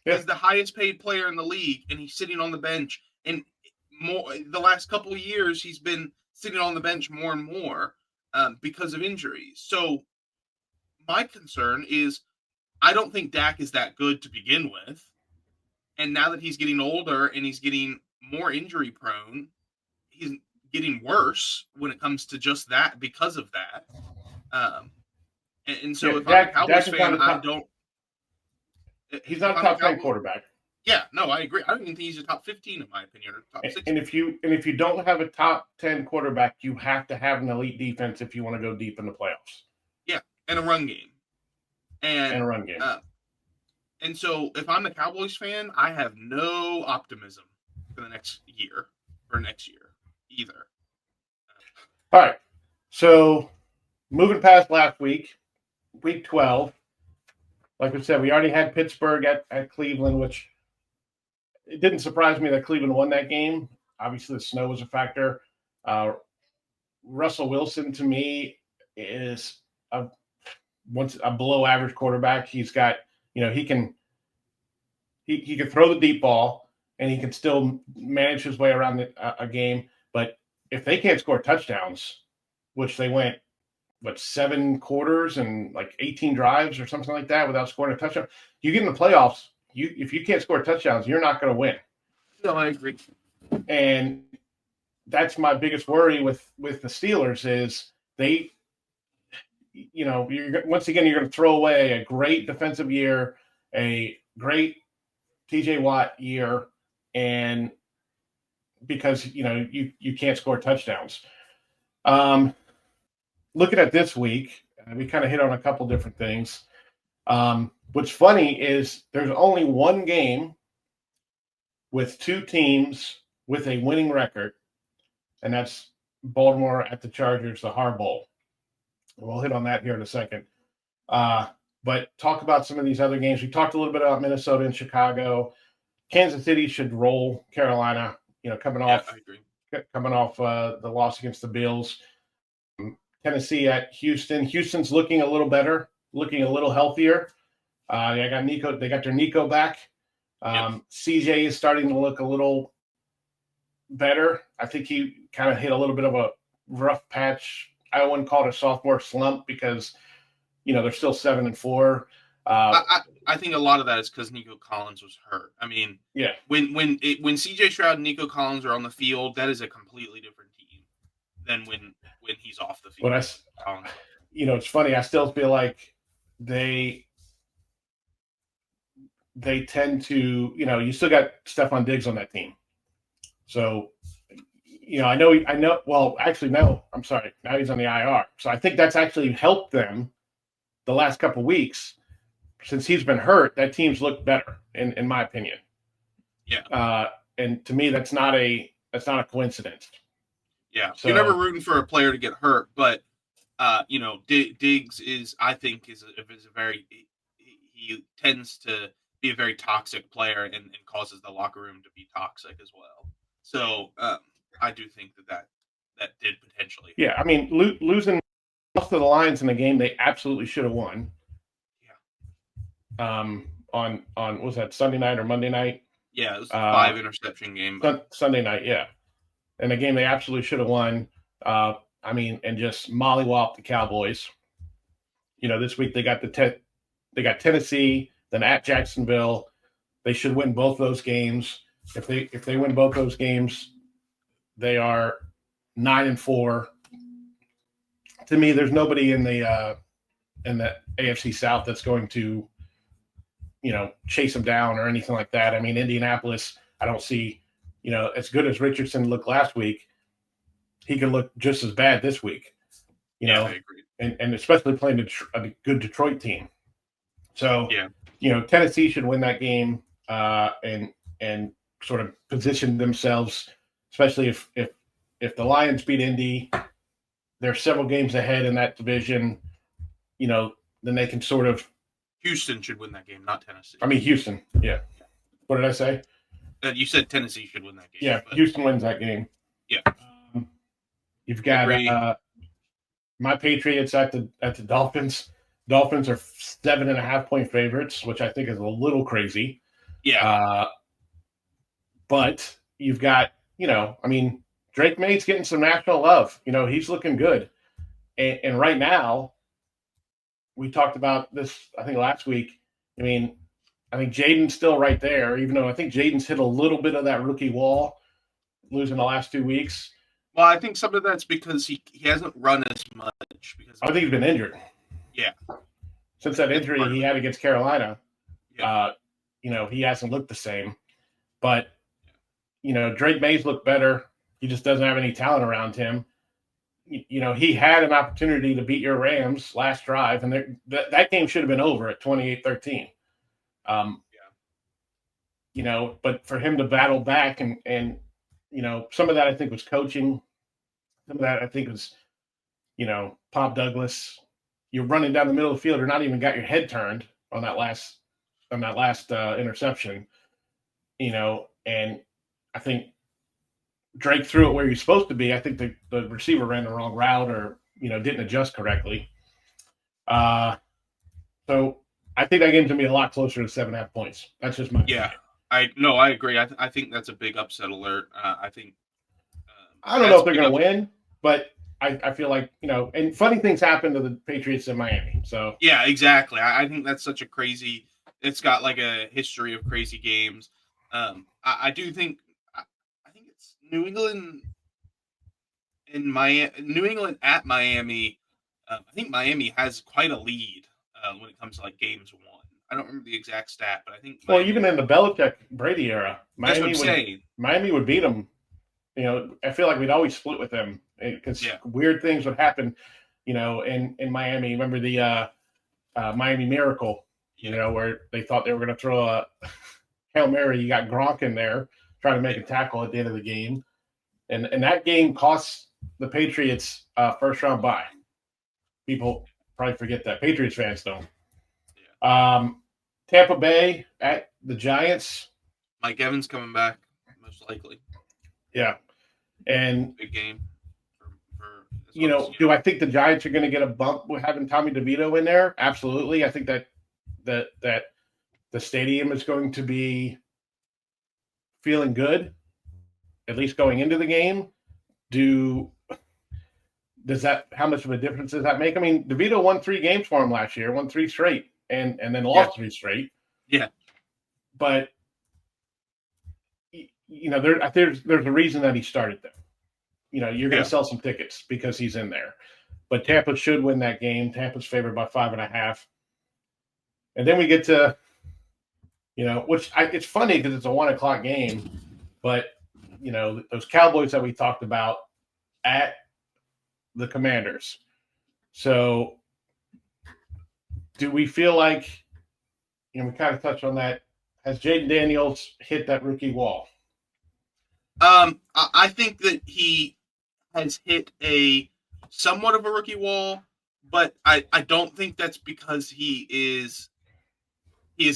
Yeah. He's the highest paid player in the league, and he's sitting on the bench. And the last couple of years, he's been sitting on the bench more and more because of injuries. So my concern is I don't think Dak is that good to begin with. And now that he's getting older and he's getting more injury prone, he's getting worse when it comes to just that because of that. And so if I'm a Cowboys fan, I don't. He's not a top 10 quarterback. Yeah, no, I agree. I don't even think he's a top 15 in my opinion, or top 16. And if you don't have a top 10 quarterback, you have to have an elite defense if you want to go deep in the playoffs. Yeah, and a run game. And a run game. And so if I'm a Cowboys fan, I have no optimism for the next year or next year either. All right. So moving past last week, week 12, like we said, we already had Pittsburgh at Cleveland, which it didn't surprise me that Cleveland won that game. Obviously, the snow was a factor. Russell Wilson, to me, is a below average quarterback. He's got, he can throw the deep ball and he can still manage his way around a game. But if they can't score touchdowns, which they went 7 quarters and like 18 drives or something like that without scoring a touchdown, you get in the playoffs. If you can't score touchdowns, you're not going to win. No, I agree. And that's my biggest worry with the Steelers is they, once again, you're going to throw away a great defensive year, a great TJ Watt year, and because, you can't score touchdowns. Looking at this week, we kind of hit on a couple different things. What's funny is there's only one game with 2 teams with a winning record, and that's Baltimore at the Chargers, the Harbowl. We'll hit on that here in a second. But talk about some of these other games. We talked a little bit about Minnesota and Chicago. Kansas City should roll Carolina, coming off the loss against the Bills. Tennessee at Houston. Houston's looking a little better, looking a little healthier. They got their Nico back. CJ is starting to look a little better. I think he kind of hit a little bit of a rough patch wouldn't call it a sophomore slump because they're still 7-4. I think a lot of that is because Nico Collins was hurt. I mean, yeah, when CJ Stroud and Nico Collins are on the field, that is a completely different team than when he's off the field. But it's funny. I still feel like they tend to, you still got Stephon Diggs on that team. So, I know. Well, actually, no. I'm sorry. Now he's on the IR. So I think that's actually helped them the last couple of weeks. Since he's been hurt, that team's looked better, in my opinion. Yeah. And to me, that's not a coincidence. Yeah. So, you're never rooting for a player to get hurt, but Diggs is a very he tends to be a very toxic player and causes the locker room to be toxic as well. So I do think that did potentially. Yeah, I mean, losing most of the Lions in the game they absolutely should have won. On what was that, Sunday night or Monday night? Yeah, it was a 5 interception game. Sunday night, yeah. And a game they absolutely should have won. And just mollywop the Cowboys. This week they got Tennessee, then at Jacksonville. They should win both those games. If they win both those games, they are 9-4. To me, there's nobody in the AFC South that's going to chase them down or anything like that. I mean, Indianapolis, I don't see, as good as Richardson looked last week, he could look just as bad this week. I agree. And especially playing a good Detroit team. So, Tennessee should win that game and sort of position themselves, especially if the Lions beat Indy, they're several games ahead in that division, then they can sort of. Houston should win that game, not Tennessee. I mean, Houston, yeah. What did I say? You said Tennessee should win that game. Yeah, Houston wins that game. Yeah. You've got my Patriots at the Dolphins. Dolphins are 7.5-point favorites, which I think is a little crazy. Yeah. But you've got, Drake May's getting some national love. He's looking good. And right now, we talked about this, I think, last week. I think Jaden's still right there, even though I think Jaden's hit a little bit of that rookie wall, losing the last 2 weeks. Well, I think some of that's because he hasn't run as much. I think he's been injured. Yeah. Since that injury he had against Carolina, yeah. He hasn't looked the same. But, Drake May's looked better. He just doesn't have any talent around him. He had an opportunity to beat your Rams last drive, and that game should have been over at 28-13. But for him to battle back and some of that I think was coaching. Some of that I think was, Pop Douglas. You're running down the middle of the field, you're not even got your head turned on that last interception. And I think Drake threw it where he's supposed to be. I think the receiver ran the wrong route or, didn't adjust correctly. So I think that game's going to be a lot closer to 7.5 points. That's just my opinion. I agree. I think that's a big upset alert. I think I don't know if they're going to win, but I feel like, and funny things happen to the Patriots in Miami. So yeah, exactly. I think that's such a crazy. It's got like a history of crazy games. I do think. I think it's New England in Miami. New England at Miami. I think Miami has quite a lead when it comes to like games won. I don't remember the exact stat, but I think. Well, even in the Belichick Brady era, Miami would beat them. I feel like we'd always split with them because weird things would happen. In Miami. Remember the Miami Miracle? Where they thought they were going to throw a Hail Mary. You got Gronk in there trying to make a tackle at the end of the game, and that game cost the Patriots first round bye. People probably forget that. Patriots fans don't. Tampa Bay at the Giants. Mike Evans coming back, most likely. Yeah. And big game. Do I think the Giants are going to get a bump with having Tommy DeVito in there? Absolutely. I think that the stadium is going to be feeling good, at least going into the game. Do how much of a difference does that make? I mean, DeVito won 3 games for him last year, won 3 straight, and then lost 3 straight. Yeah. But there's a reason that he started them. You're going to sell some tickets because he's in there. But Tampa should win that game. Tampa's favored by 5.5. And then we get to, it's funny because it's a 1:00 game, but those Cowboys that we talked about at the Commanders. So do we feel like, we kind of touched on that, has Jaden Daniels hit that rookie wall? I think that he has hit a somewhat of a rookie wall, but I don't think that's because he is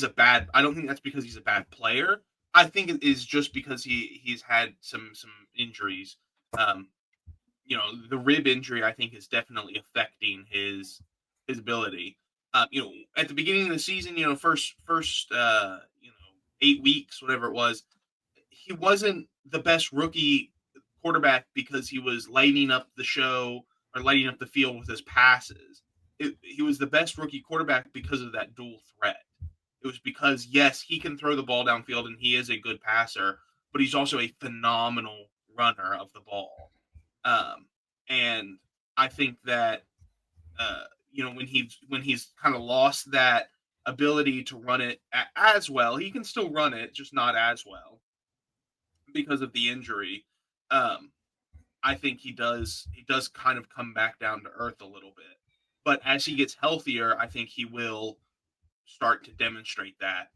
a bad. I don't think that's because he's a bad player. I think it is just because he's had some injuries. The rib injury I think is definitely affecting his ability. At the beginning of the season, first 8 weeks, whatever it was, he wasn't the best rookie quarterback because he was lighting up the show or lighting up the field with his passes. He was the best rookie quarterback because of that dual threat. It was because, yes, he can throw the ball downfield and he is a good passer, but he's also a phenomenal runner of the ball. And I think that, when he's kind of lost that ability to run it as well, he can still run it, just not as well because of the injury. I think he does kind of come back down to earth a little bit. But as he gets healthier, I think he will start to demonstrate that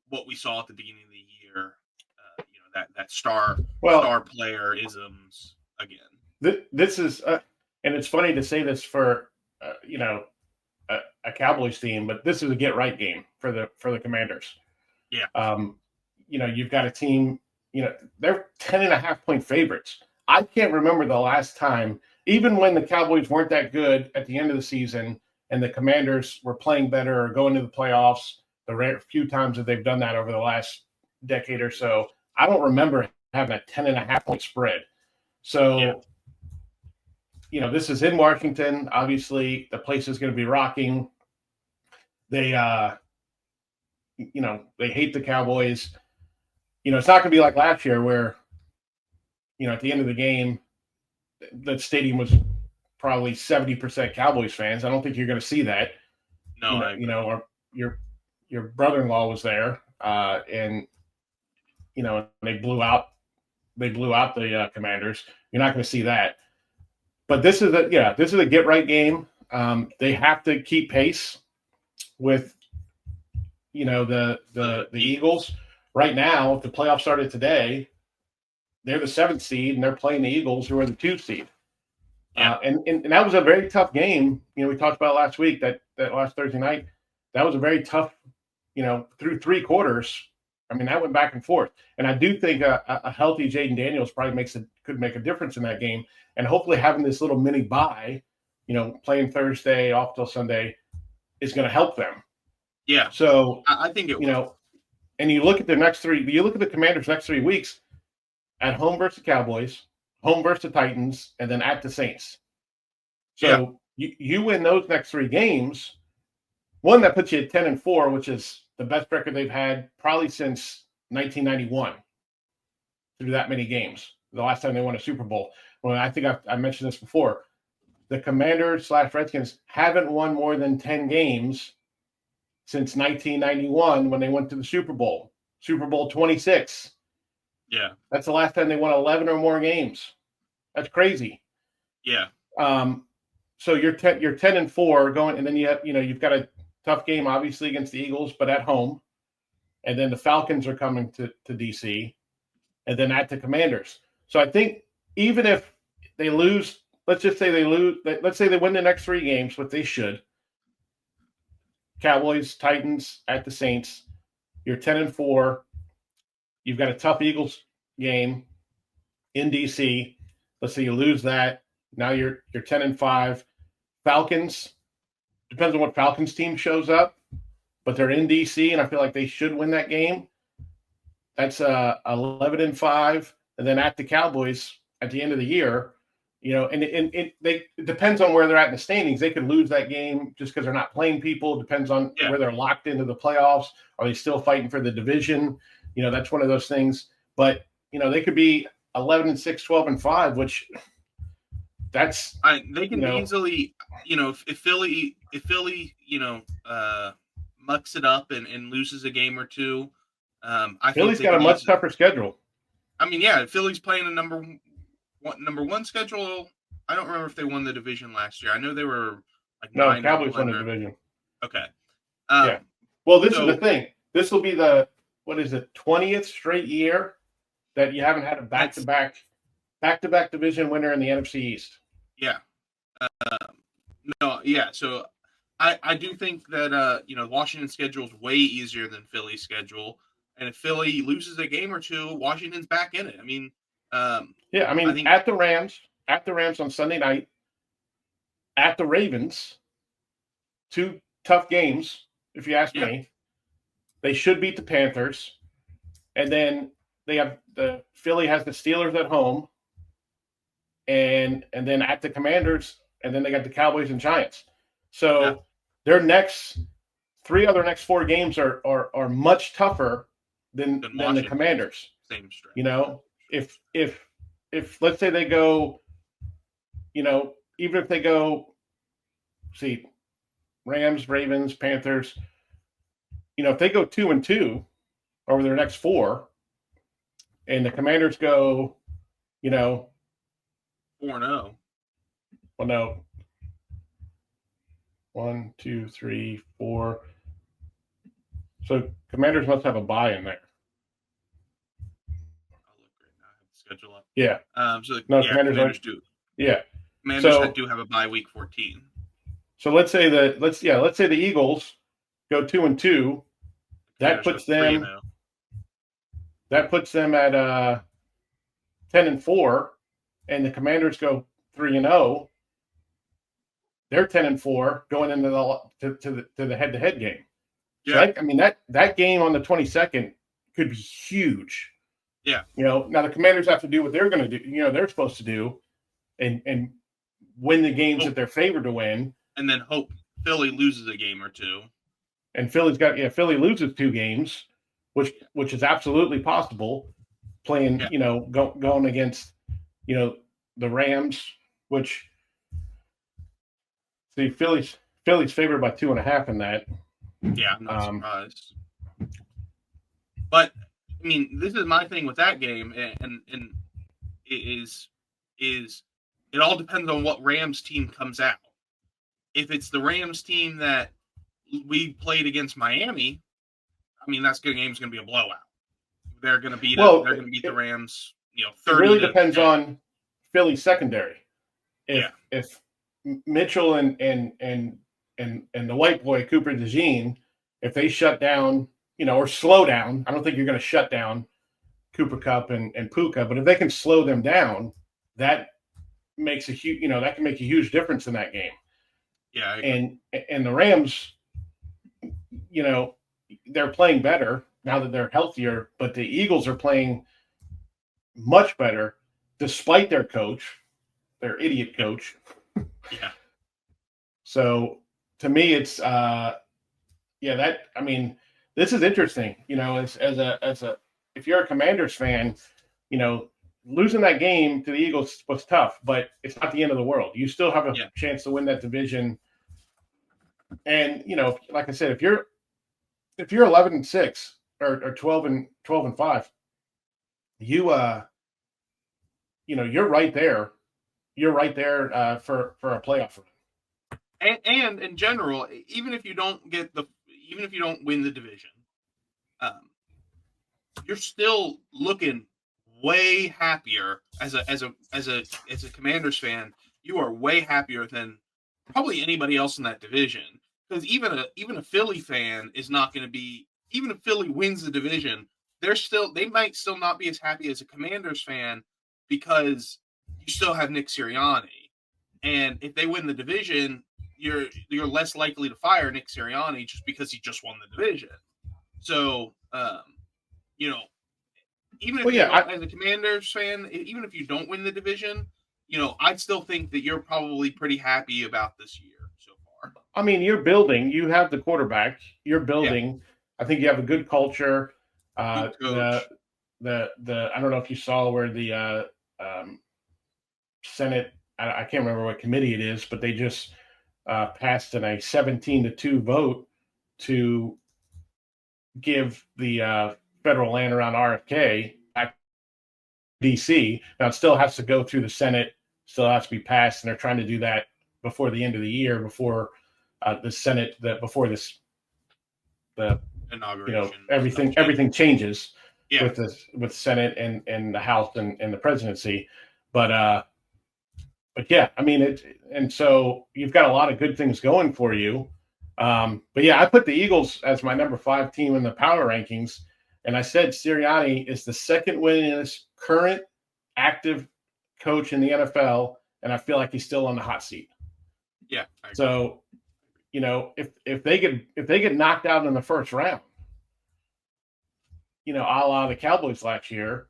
what we saw at the beginning of the year, that star player isms again. This is, and it's funny to say this for a Cowboys team, but this is a get right game for the Commanders. Yeah. You've got a team. They're 10.5-point favorites. I can't remember the last time, even when the Cowboys weren't that good at the end of the season and the Commanders were playing better or going to the playoffs, the rare few times that they've done that over the last decade or so, I don't remember having a 10.5-point spread. So, this is in Washington. Obviously, the place is going to be rocking. They, they hate the Cowboys. It's not going to be like last year where, at the end of the game, the stadium was probably 70% Cowboys fans. I don't think you're going to see that. No, your brother-in-law was there, and they blew out the Commanders. You're not going to see that. But this is a get right game. They have to keep pace with the Eagles. Right now, if the playoffs started today, they're the 7th seed, and they're playing the Eagles, who are the 2 seed. Yeah. And that was a very tough game. We talked about last week, that last Thursday night. That was a very tough, through 3 quarters. I mean, that went back and forth. And I do think a healthy Jaden Daniels probably could make a difference in that game. And hopefully having this little mini bye, playing Thursday off till Sunday, is going to help them. Yeah. So I think it will. And you look at the Commanders' next 3 weeks, at home versus the Cowboys, home versus the Titans, and then at the Saints. So you win those next 3 games, one that puts you at 10-4, which is the best record they've had probably since 1991 through that many games. The last time they won a Super Bowl. Well, I think I mentioned this before. The Commanders/Redskins haven't won more than 10 games since 1991 when they went to the Super Bowl. Super Bowl 26. Yeah. That's the last time they won 11 or more games. That's crazy. Yeah. So you're 10-4 going, and then you've got a tough game obviously against the Eagles, but at home. And then the Falcons are coming to DC, and then at the Commanders. So I think even if they lose, let's just say let's say they win the next 3 games, what they should. Cowboys, Titans, at the Saints. You're 10-4. You've got a tough Eagles game in DC. Let's say you lose that. Now you're 10-5. Falcons, depends on what Falcons team shows up, but they're in DC, and I feel like they should win that game. That's 11-5, and then at the Cowboys at the end of the year, And it depends on where they're at in the standings. They could lose that game just because they're not playing people. It depends on where they're locked into the playoffs. Are they still fighting for the division? That's one of those things. But, they could be 11-6, 12-5, which that's they can easily, if Philly, mucks it up and loses a game or two. Philly's got a much tougher schedule. I mean, yeah, Philly's playing a number one schedule. I don't remember if they won the division last year. I know they were no, Cowboys won the division. Okay. Yeah. Well, this is the thing. This will be the 20th straight year that you haven't had a back-to-back division winner in the NFC East. Yeah. No. Yeah. So I do think that Washington's schedule is way easier than Philly's schedule, and if Philly loses a game or two, Washington's back in it. I mean. I think at the Rams on Sunday night, at the Ravens, 2 tough games, if you ask me. They should beat the Panthers, and then Philly has the Steelers at home, and then at the Commanders, and then they got the Cowboys and Giants. So their next 4 games are much tougher than the Commanders. Same stretch. If let's say they go, even if they go, Rams, Ravens, Panthers, if they go 2-2 over their next 4, and the Commanders go, 4-0. Well, no. 1, 2, 3, 4. So Commanders must have a bye in there. Schedule up. Yeah. Commanders do. Yeah. Commanders do have a bye week 14. So let's say the Eagles go 2-2. That puts them at 10-4, and the Commanders go 3-0. They're 10-4 going into the head-to-head game. Yeah. So that game on the 22nd could be huge. Yeah. Now the Commanders have to do what they're going to do. They're supposed to do, and win the games that they're favored to win, and then hope Philly loses a game or two. And Philly loses 2 games, which is absolutely possible. Playing, going against, the Rams, which Philly's favored by 2.5 in that. Yeah, I'm not surprised. But I mean, this is my thing with that game, and it all depends on what Rams team comes out. If it's the Rams team that we played against Miami, I mean, game's going to be a blowout. They're going to beat the Rams. 30. It really depends on Philly's secondary. If Mitchell and the white boy Cooper DeJean, if they shut down, or slow down, I don't think you're going to shut down Cooper Kupp and Puka, but if they can slow them down, that makes that can make a huge difference in that game. Yeah, and the Rams, they're playing better now that they're healthier, but the Eagles are playing much better despite their coach, their idiot coach. Yeah. So to me, it's this is interesting. If you're a Commanders fan, losing that game to the Eagles was tough, but it's not the end of the world. You still have a chance to win that division. And like I said, if you're 11-6 or 12-5, you're right there. You're right there for a playoff run. And in general, even if you don't win the division, you're still looking way happier as a Commanders fan. You are way happier than probably anybody else in that division, because even a Philly fan is not going to be. Even if Philly wins the division, they might still not be as happy as a Commanders fan, because you still have Nick Sirianni, and if they win the division, you're less likely to fire Nick Sirianni just because he just won the division. So, even if as a Commanders fan, even if you don't win the division, I still think that you're probably pretty happy about this year so far. I mean, you're building. You have the quarterback. You're Yeah, building. I think you have a good culture. good The coach. I don't know if you saw where the Senate. I can't remember what committee it is, but they just passed in a 17-2 vote to give the federal land around RFK back to DC. Now it still has to go through the Senate, still has to be passed, and they're trying to do that before the end of the year, before the Senate, before this, the Inauguration stuff everything changes Yeah, with Senate and the House and the presidency, but yeah, I mean and so you've got a lot of good things going for you. But yeah, I put the Eagles as my number 5 team in the power rankings, and I said Sirianni is the second winningest current active coach in the NFL, and I feel like he's still on the hot seat. yeah. I agree. So, if they get knocked out in the first round, a la the Cowboys last year,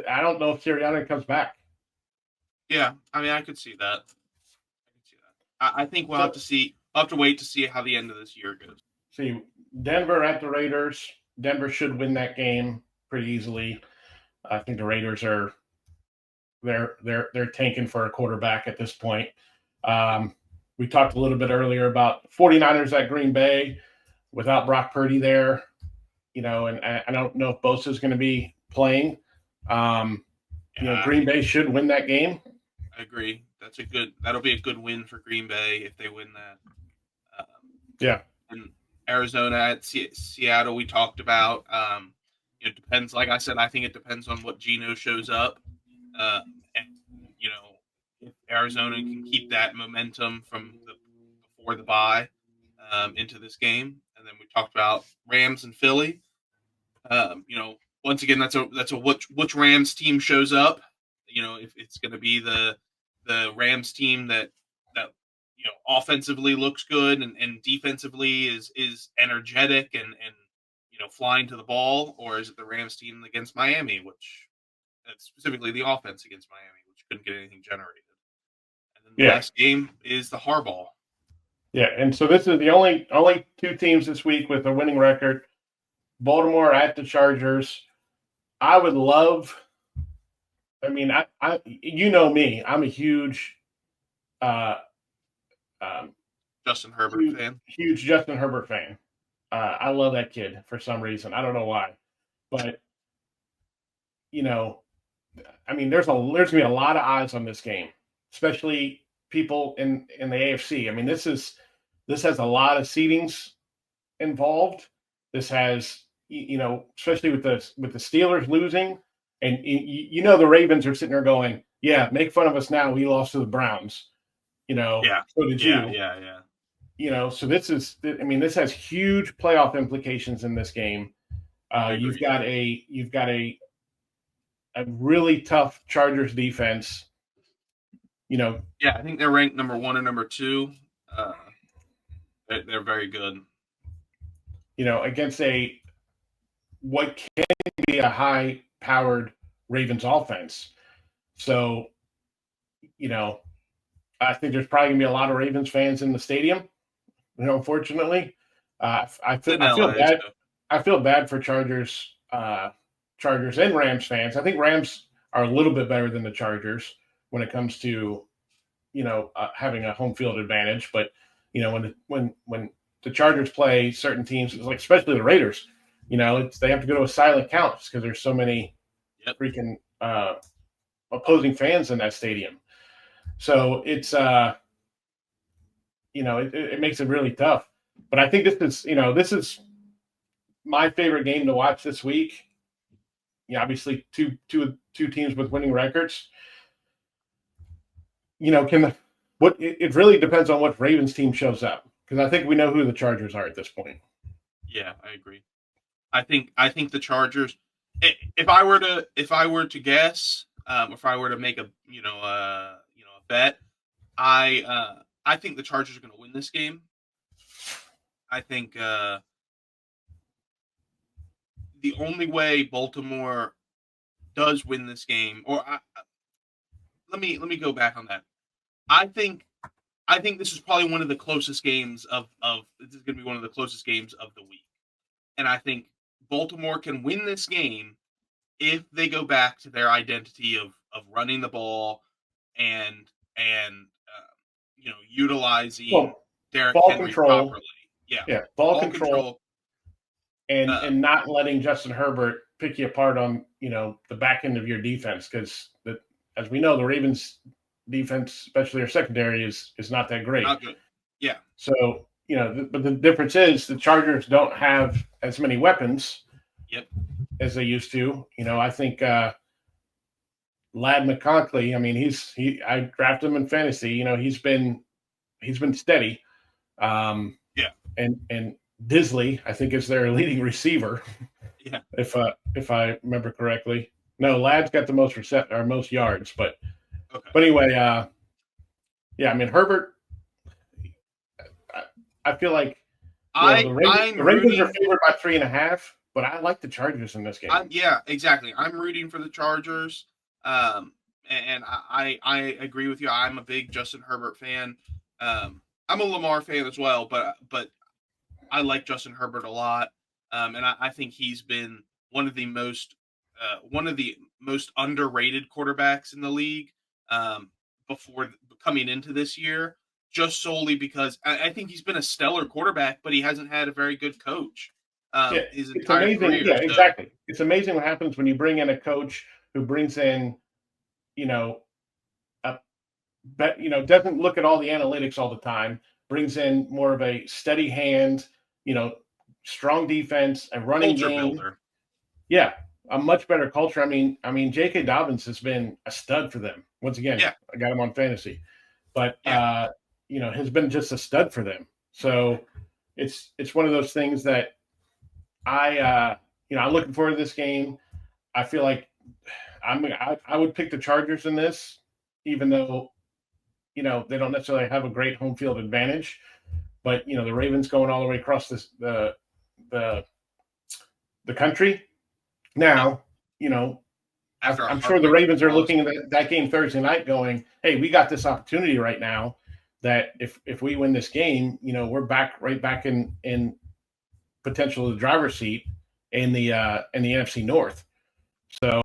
I don't know if Sirianni comes back. Yeah, I mean, I could see that. I think we'll So, have to see. We'll have to wait to see how the end of this year goes. see, Denver at the Raiders. Denver should win that game pretty easily. I think the Raiders are they're tanking for a quarterback at this point. We talked a little bit earlier about 49ers at Green Bay without Brock Purdy there, and I don't know if Bosa is going to be playing. Green Bay should win that game. I agree. That'll be a good win for Green Bay if they win that. Yeah. And Arizona at Seattle, we talked about. It depends. Like I said, I think it depends on what Geno shows up. And if Arizona can keep that momentum from before the bye into this game, and then we talked about Rams and Philly. Once again, that's a which Rams team shows up. If it's going to be the Rams team that offensively looks good and defensively is energetic and flying to the ball, or is it the Rams team against Miami, which specifically the offense against Miami, which couldn't get anything generated. And then the last game is the Harbowl. Yeah, and so this is the only 2 teams this week with a winning record. Baltimore at the Chargers. I would love. I mean, I me. I'm a huge Justin Herbert fan. Huge Justin Herbert fan. I love that kid for some reason. I don't know why, but I mean, there's gonna be a lot of eyes on this game, especially people in the AFC. I mean, this has a lot of seedings involved. This has, especially with the Steelers losing, and the Ravens are sitting there going, "Yeah, make fun of us now. We lost to the Browns." Yeah. So did you. Yeah. So this has huge playoff implications in this game. You've got a really tough Chargers defense. Yeah, I think they're ranked number 1 and number 2. They're very good. Against what can be a high-powered Ravens offense. So, I think there's probably gonna be a lot of Ravens fans in the stadium. Unfortunately, I feel bad. I feel bad for Chargers and Rams fans. I think Rams are a little bit better than the Chargers when it comes to having a home field advantage. But when the Chargers play certain teams, like especially the Raiders, they have to go to a silent count because there's so many freaking opposing fans in that stadium. So it's it makes it really tough. But I think this is my favorite game to watch this week. Obviously two teams with winning records. It really depends on what Ravens team shows up, because I think we know who the Chargers are at this point. Yeah, I agree. I think the Chargers. If I were to guess, if I were to make a bet, I think the Chargers are going to win this game. I think the only way Baltimore does win this game, or me go back on that. I think this is probably one of the closest games of this is going to be one of the closest games of the week, and I think Baltimore can win this game if they go back to their identity of running the ball and utilizing Derrick ball Henry control. properly. Yeah, Ball control. And not letting Justin Herbert pick you apart on, the back end of your defense, because as we know, the Ravens defense, especially their secondary, is not that great. Not good. Yeah. So, but the difference is the Chargers don't have as many weapons as they used to. I think Ladd McConkey, I mean, I drafted him in fantasy. He's been steady. And Disley, I think, is their leading receiver. Yeah. If I remember correctly. No, Ladd's got the most yards, but okay. But anyway, I mean, Herbert, I feel like the Ravens are favored by 3.5, but I like the Chargers in this game. Yeah, exactly. I'm rooting for the Chargers, and I agree with you. I'm a big Justin Herbert fan. I'm a Lamar fan as well, but I like Justin Herbert a lot, and I think he's been one of the most underrated quarterbacks in the league before coming into this year, just solely because I think he's been a stellar quarterback, but he hasn't had a very good coach his entire career. Yeah, exactly. It's amazing what happens when you bring in a coach who brings in, doesn't look at all the analytics all the time, brings in more of a steady hand, strong defense, a running culture game. Builder. Yeah, a much better culture. I mean, J.K. Dobbins has been a stud for them. Once again, I got him on fantasy, but has been just a stud for them. So it's one of those things that I'm looking forward to this game. I feel like I would pick the Chargers in this, even though they don't necessarily have a great home field advantage. But the Ravens going all the way across the country. Now, I'm sure the Ravens are looking at that game Thursday night going, hey, we got this opportunity right now that if we win this game, we're right back in potential the driver's seat in the NFC North. So,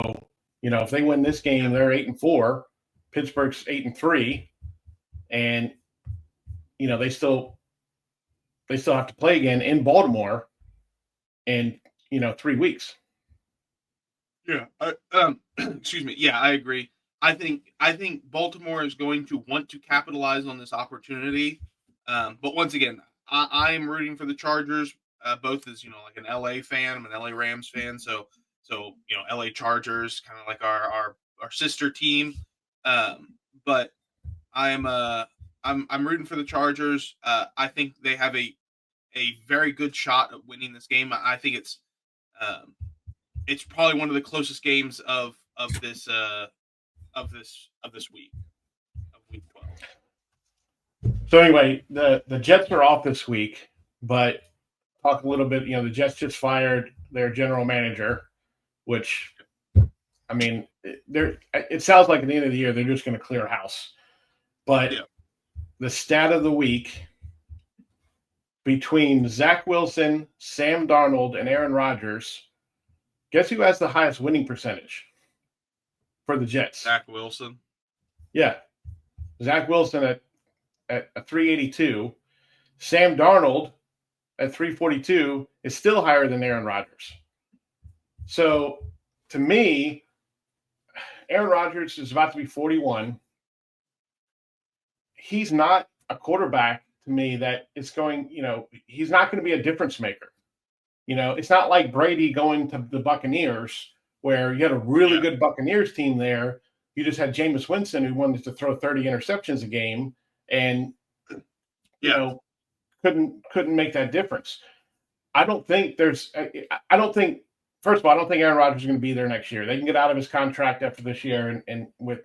if they win this game, they're 8-4, Pittsburgh's 8-3, and they still have to play again in Baltimore in 3 weeks. Yeah. Excuse me. Yeah, I agree. I think Baltimore is going to want to capitalize on this opportunity. But once again, I am rooting for the Chargers, both as like an LA fan. I'm an LA Rams fan, so LA Chargers, kind of like our sister team. But I'm rooting for the Chargers. I think they have a very good shot at winning this game. I think it's probably one of the closest games of this week, of week 12. So anyway, the Jets are off this week, but talk a little bit. The Jets just fired their general manager, which, I mean, it sounds like at the end of the year they're just going to clear house. But the stat of the week, between Zach Wilson, Sam Darnold, and Aaron Rodgers, guess who has the highest winning percentage for the Jets? Zach Wilson. Yeah. Zach Wilson at a 382. Sam Darnold at 342 is still higher than Aaron Rodgers. So, to me, Aaron Rodgers is about to be 41. He's not a quarterback to me that is going, he's not going to be a difference maker. It's not like Brady going to the Buccaneers where you had a really good Buccaneers team there. You just had Jameis Winston who wanted to throw 30 interceptions a game and, couldn't make that difference. I don't think first of all, I don't think Aaron Rodgers is going to be there next year. They can get out of his contract after this year and with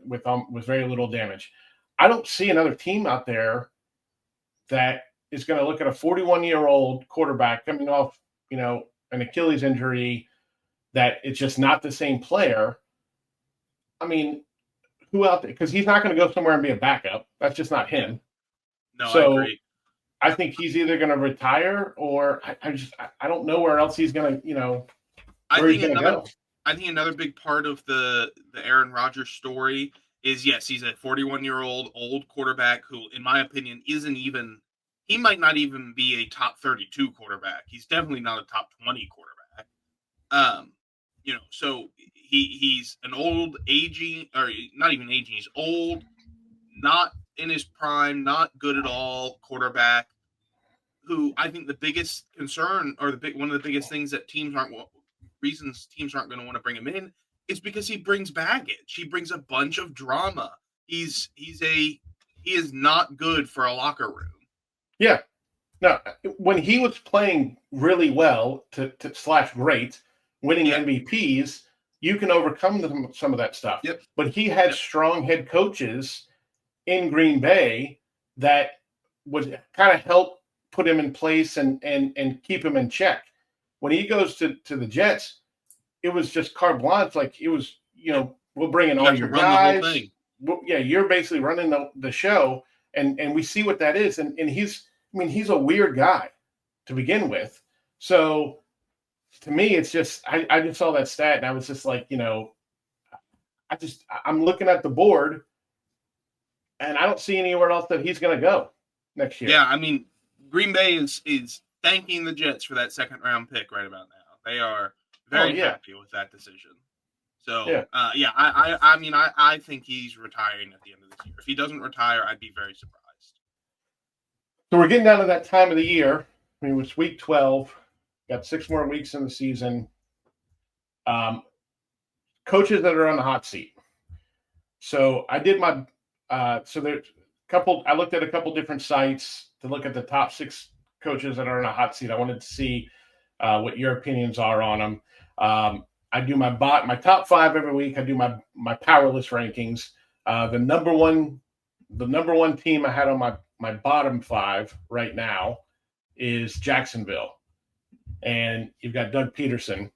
very little damage. I don't see another team out there that is going to look at a 41-year-old quarterback coming off, an Achilles injury, that it's just not the same player. I mean, who out there? Because he's not going to go somewhere and be a backup. That's just not him. No, So, I agree. I think he's either going to retire or I don't know where else he's going to, where he's going to go. I think another big part of the Aaron Rodgers story is, yes, he's a 41-year-old old quarterback who, in my opinion, he might not even be a top 32 quarterback. He's definitely not a top 20 quarterback. So he's an old, aging, or not even aging, he's old, not in his prime, not good at all quarterback, who I think the biggest concern, or one of the biggest things that reasons teams aren't going to want to bring him in, is because he brings baggage. He brings a bunch of drama. He is not good for a locker room. Yeah. No, when he was playing really well to / great, winning MVPs, you can overcome some of that stuff. Yep. But he had strong head coaches in Green Bay that would kind of help put him in place and keep him in check. When he goes to the Jets, it was just carte blanche. Like, it was, we'll bring in all your guys. The whole thing. You're basically running the show, and we see what that is. And he's a weird guy to begin with. So to me, it's just I just saw that stat and I was just like, I'm looking at the board and I don't see anywhere else that he's going to go next year. Yeah, Green Bay is thanking the Jets for that second round pick right about now. They are very happy with that decision. So, I think he's retiring at the end of this year. If he doesn't retire, I'd be very surprised. So we're getting down to that time of the year. It's week 12. Got 6 more weeks in the season. Coaches that are on the hot seat. So I did my so there's I looked at a couple different sites to look at the top 6 coaches that are on a hot seat. I wanted to see what your opinions are on them. I do my top 5 every week. I do my power list rankings. The number one team I had on my bottom 5 right now is Jacksonville, and you've got Doug Peterson,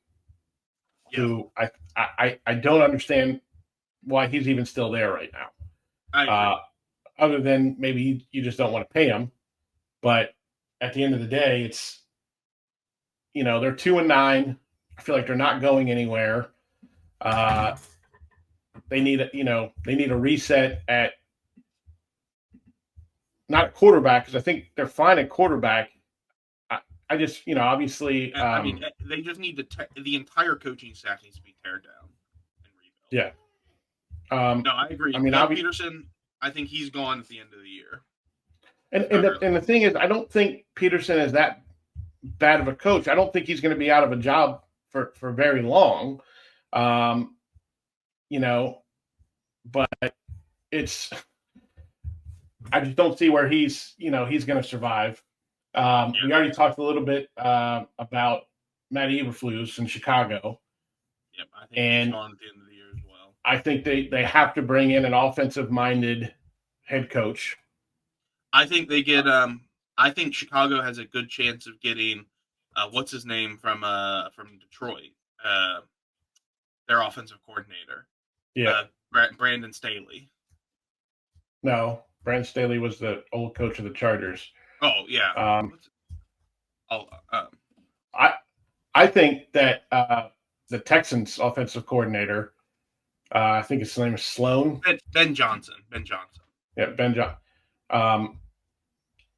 who I don't understand why he's even still there right now. Other than maybe you just don't want to pay him, but at the end of the day, it's they're 2-9. I feel like they're not going anywhere. They need a reset at not a quarterback, because I think they're fine at quarterback. I just obviously. They just need the entire coaching staff needs to be teared down and rebuilt. Yeah. No, I agree. Doug Peterson, I think he's gone at the end of the year. And the thing is, I don't think Peterson is that bad of a coach. I don't think he's going to be out of a job for very long. But it's, I just don't see where he's going to survive. We already talked a little bit about Matt Eberflus in Chicago. Yep, I think he's gone at the end of the year as well. I think they have to bring in an offensive-minded head coach. I think they get. I think Chicago has a good chance of getting what's his name from Detroit, their offensive coordinator. Yeah, Brandon Staley. No, Brandon Staley was the old coach of the Chargers. Oh yeah. I think that the Texans offensive coordinator, I think his name is Sloan. Ben Johnson. Yeah, Ben Johnson.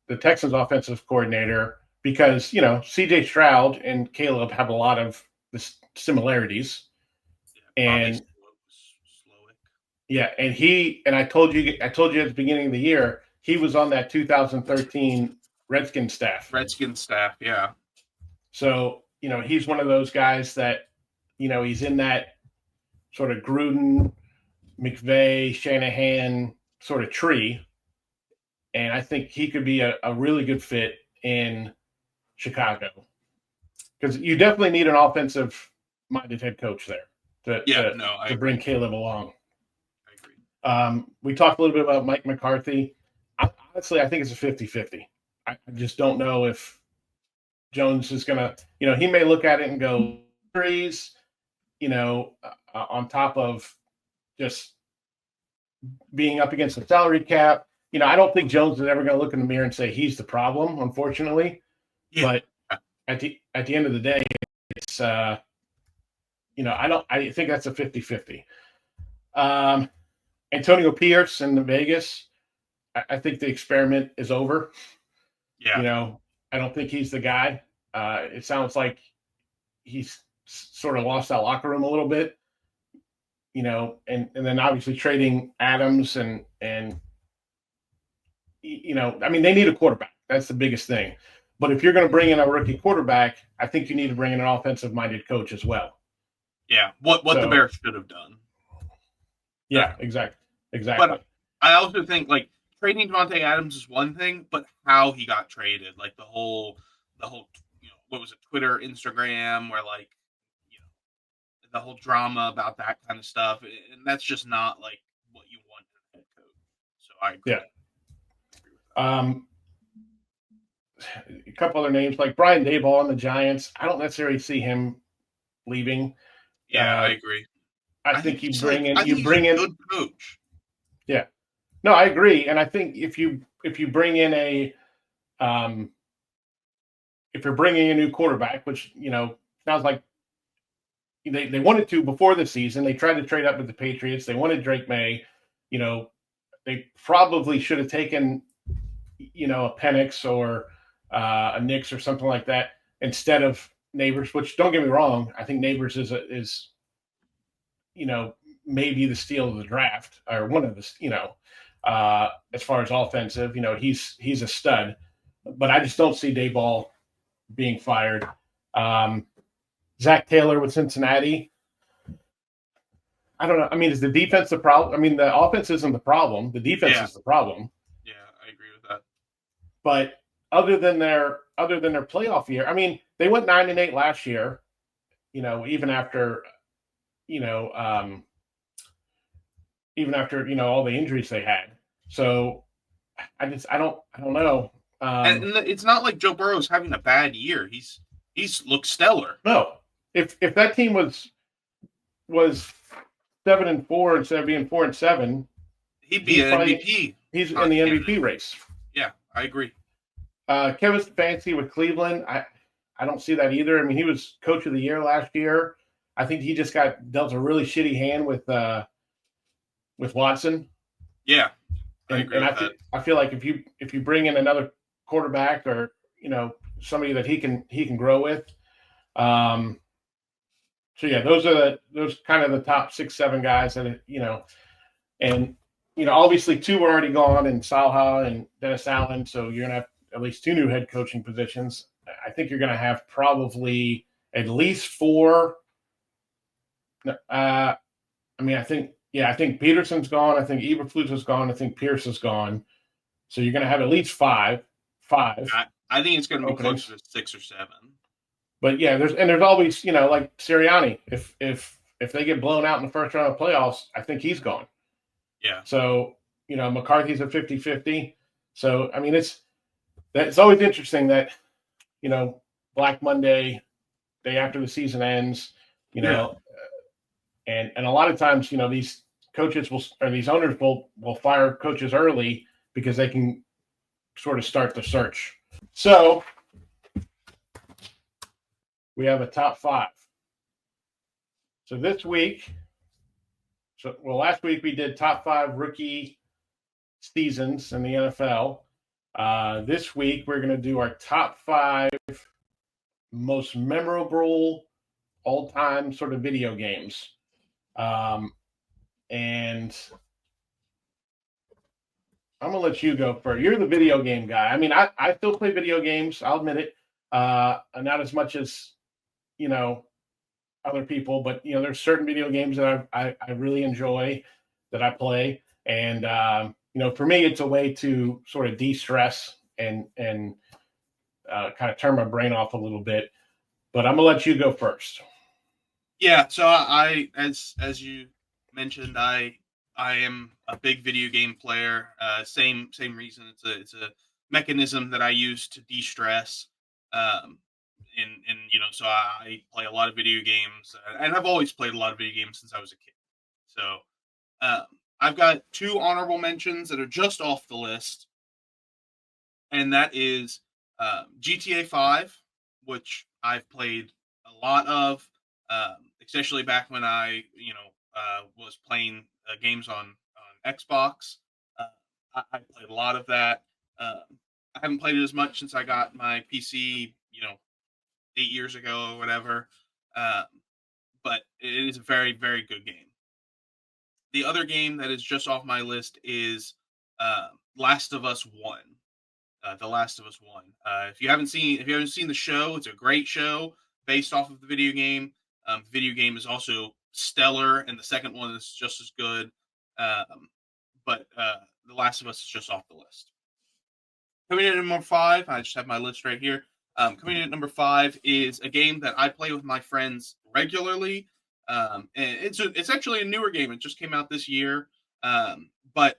The Texans offensive coordinator, because C.J. Stroud and Caleb have a lot of similarities, and I told you at the beginning of the year he was on that 2013 Redskins staff. Yeah. So he's one of those guys that he's in that sort of Gruden, McVay, Shanahan sort of tree. And I think he could be a really good fit in Chicago, because you definitely need an offensive-minded head coach there to bring Caleb along. I agree. We talked a little bit about Mike McCarthy. Honestly, I think it's a 50-50. I just don't know if Jones is going to – he may look at it and go, on top of just being up against the salary cap. I don't think Jones is ever going to look in the mirror and say he's the problem, unfortunately. Yeah. But at the end of the day, it's I think that's a 50-50. Antonio Pierce in Vegas, I think the experiment is over. Yeah. I don't think he's the guy. It sounds like he's sort of lost that locker room a little bit. And then obviously trading Adams and they need a quarterback. That's the biggest thing. But if you're going to bring in a rookie quarterback, I think you need to bring in an offensive-minded coach as well. Yeah, what the Bears should have done. Yeah, exactly. But I also think like trading Devontae Adams is one thing, but how he got traded, like the whole what was it, Twitter, Instagram, where like the whole drama about that kind of stuff, and that's just not like what you want in a head coach. So I agree. Yeah. A couple other names like Brian Daboll on the Giants. I don't necessarily see him leaving. Yeah, I agree. I think you bring in a good coach. Yeah. No, I agree, and I think if you bring in if you're bringing a new quarterback, which sounds like they wanted to before the season, they tried to trade up with the Patriots. They wanted Drake May. They probably should have taken a Penix or a Nix or something like that instead of Neighbors. Which, don't get me wrong, I think Neighbors is maybe the steal of the draft, or one of the as far as offensive. He's a stud, but I just don't see Daboll being fired. Zach Taylor with Cincinnati. I don't know. I mean, is the defense the problem? I mean, the offense isn't the problem. The defense is the problem. Yeah, I agree with that. But other than their playoff year, I mean, they went 9-8 last year. Even after all the injuries they had. So I don't know. And it's not like Joe Burrow's having a bad year. He's looked stellar. No, if that team was 7-4 instead of being 4-7, he'd be an MVP. He's in the MVP race. Yeah, I agree. Kevin Stefanski with Cleveland, I don't see that either. I mean, he was coach of the year last year. I think he just got dealt a really shitty hand with Watson. Yeah, I agree with that. I feel like if you bring in another quarterback or somebody that he can grow with, so yeah, those kind of the top 6-7 guys that and obviously 2 are already gone, and Salha and Dennis Allen. So you're gonna have at least 2 new head coaching positions. I think you're gonna have probably at least 4. I think Peterson's gone. I think Eberflus is gone. I think Pierce is gone. So you're going to have at least 5. I think it's going to be closer to 6 or 7. But yeah, there's always like Sirianni. If they get blown out in the first round of playoffs, I think he's gone. Yeah. So McCarthy's a 50-50. So I mean it's always interesting that Black Monday, day after the season ends, And a lot of times, these coaches these owners will fire coaches early because they can sort of start the search. So we have a top 5. So this week, last week we did top 5 rookie seasons in the NFL. This week we're going to do our top 5 most memorable all-time sort of video games. And I'm going to let you go first. You're the video game guy. I mean, I still play video games. I'll admit it. Not as much as, other people, but, there's certain video games that I really enjoy that I play. And, for me, it's a way to sort of de-stress and kind of turn my brain off a little bit. But I'm going to let you go first. Yeah, so I as you mentioned, I am a big video game player. Same reason. It's a mechanism that I use to de-stress. So I play a lot of video games, and I've always played a lot of video games since I was a kid. So I've got 2 honorable mentions that are just off the list, and that is GTA 5, which I've played a lot of, especially back when I, was playing games on Xbox. Uh, I played a lot of that. I haven't played it as much since I got my PC, 8 years ago or whatever. Um, but it is a very, very good game. The other game that is just off my list is Last of Us One. The Last of Us One. If you haven't seen the show, it's a great show based off of the video game. The video game is also stellar, and the second one is just as good. Um, but The Last of Us is just off the list. Coming in at number 5, I just have my list right here. Coming in at number 5 is a game that I play with my friends regularly. And it's actually a newer game. It just came out this year. But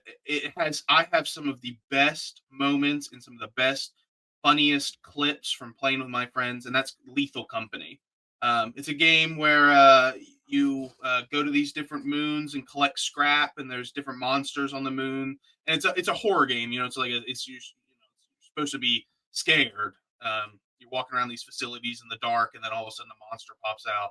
I have some of the best moments and some of the best, funniest clips from playing with my friends, and that's Lethal Company. It's a game where you go to these different moons and collect scrap, and there's different monsters on the moon, and it's a horror game. It's like you're supposed to be scared. You're walking around these facilities in the dark, and then all of a sudden a monster pops out.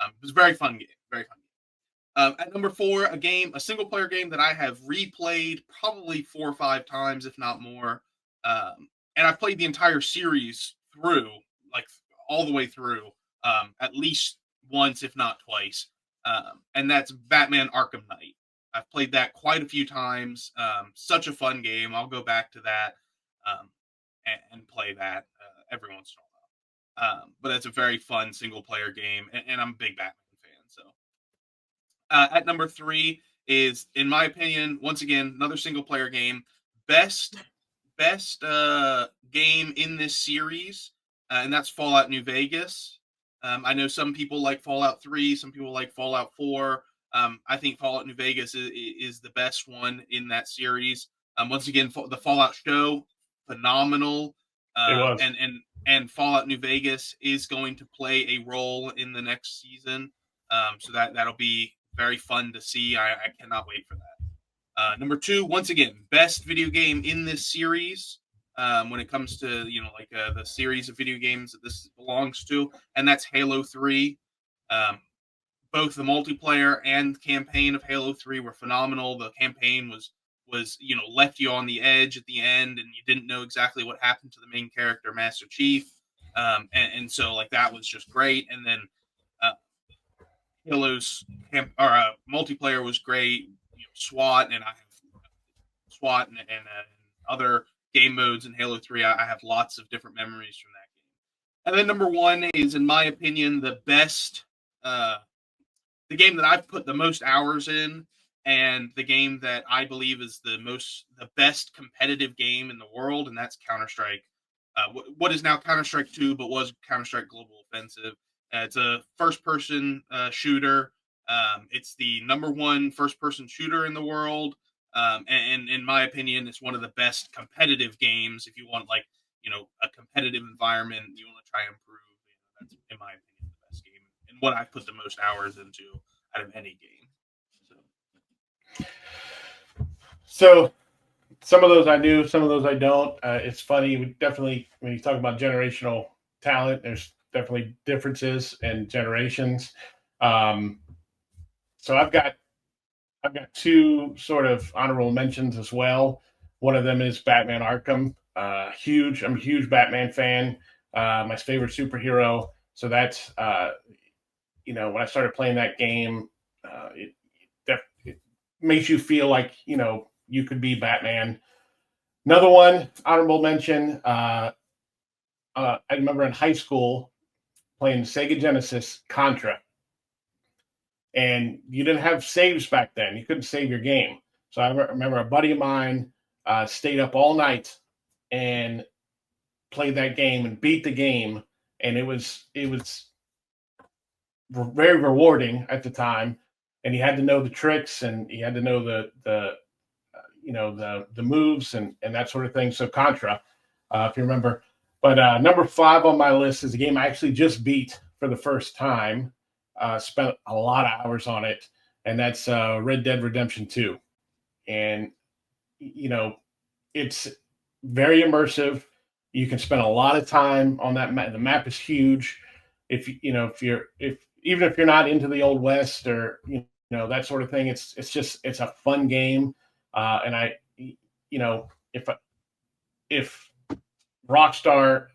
It was a very fun game. Very fun game. At number 4, a single player game that I have replayed probably 4 or 5 times, if not more. And I've played the entire series through, like all the way through, at least once, if not twice. And that's Batman Arkham Knight. I've played that quite a few times. Such a fun game. I'll go back to that and play that every once in a while. But it's a very fun single player game, and I'm a big Batman fan. So at number 3 is, in my opinion, once again, another single player game. Best game in this series, and that's Fallout New Vegas. I know some people like Fallout 3, some people like Fallout 4. I think Fallout New Vegas is the best one in that series. Once again, the Fallout show, phenomenal. It was. And Fallout New Vegas is going to play a role in the next season. So that'll be very fun to see. I cannot wait for that. Number 2, once again, best video game in this series. When it comes to the series of video games that this belongs to, and that's Halo 3. Both the multiplayer and campaign of Halo 3 were phenomenal. The campaign was left you on the edge at the end, and you didn't know exactly what happened to the main character, Master Chief. And so that was just great. And then Halo's multiplayer was great. SWAT, and I have SWAT and other game modes in Halo 3. I have lots of different memories from that game. And then number 1 is, in my opinion, the game that I've put the most hours in, and the game that I believe is the best competitive game in the world, and that's Counter-Strike. What is now Counter-Strike 2, but was Counter-Strike Global Offensive. It's a first-person shooter. It's the number 1 first-person shooter in the world. And in my opinion, it's one of the best competitive games. If you want a competitive environment, you want to try and improve. That's, in my opinion, the best game, and what I put the most hours into out of any game. So some of those I do, some of those I don't. It's funny. We definitely, when you talk about generational talent, there's definitely differences in generations. So I've got 2 sort of honorable mentions as well. One of them is Batman Arkham. I'm a huge Batman fan. My favorite superhero. So that's when I started playing that game, it makes you feel like you could be Batman. Another one, honorable mention. I remember in high school playing Sega Genesis Contra. And you didn't have saves back then. You couldn't save your game. So I remember a buddy of mine stayed up all night and played that game and beat the game. And it was very rewarding at the time. And you had to know the tricks, and you had to know the moves and that sort of thing. So Contra, if you remember. But number 5 on my list is a game I actually just beat for the first time. Spent a lot of hours on it, and that's Red Dead Redemption 2. and it's very immersive. You can spend a lot of time on that map. The map is huge. If even if you're not into the Old West or that sort of thing, it's a fun game. And if Rockstar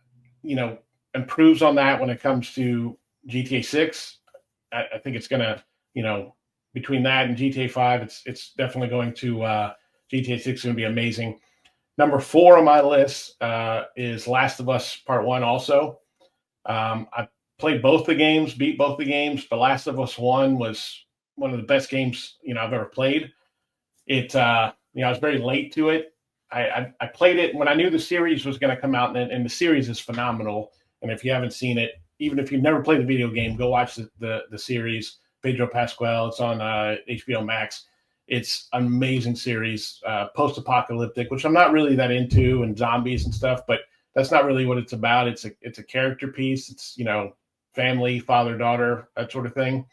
improves on that when it comes to GTA 6, I think it's gonna between that and GTA 5, it's definitely going to GTA 6 is going to be amazing. Number 4 on my list is Last of Us Part 1 also. I played both the games, beat both the games, but Last of Us 1 was one of the best games I've ever played. I was very late to it. I played it when I knew the series was going to come out, and the series is phenomenal. And if you haven't seen it, even if you've never played the video game, go watch the series. Pedro Pascal. It's on HBO Max. It's an amazing series, post-apocalyptic, which I'm not really that into, and zombies and stuff, but that's not really what it's about. It's a character piece. It's, family, father, daughter, that sort of thing.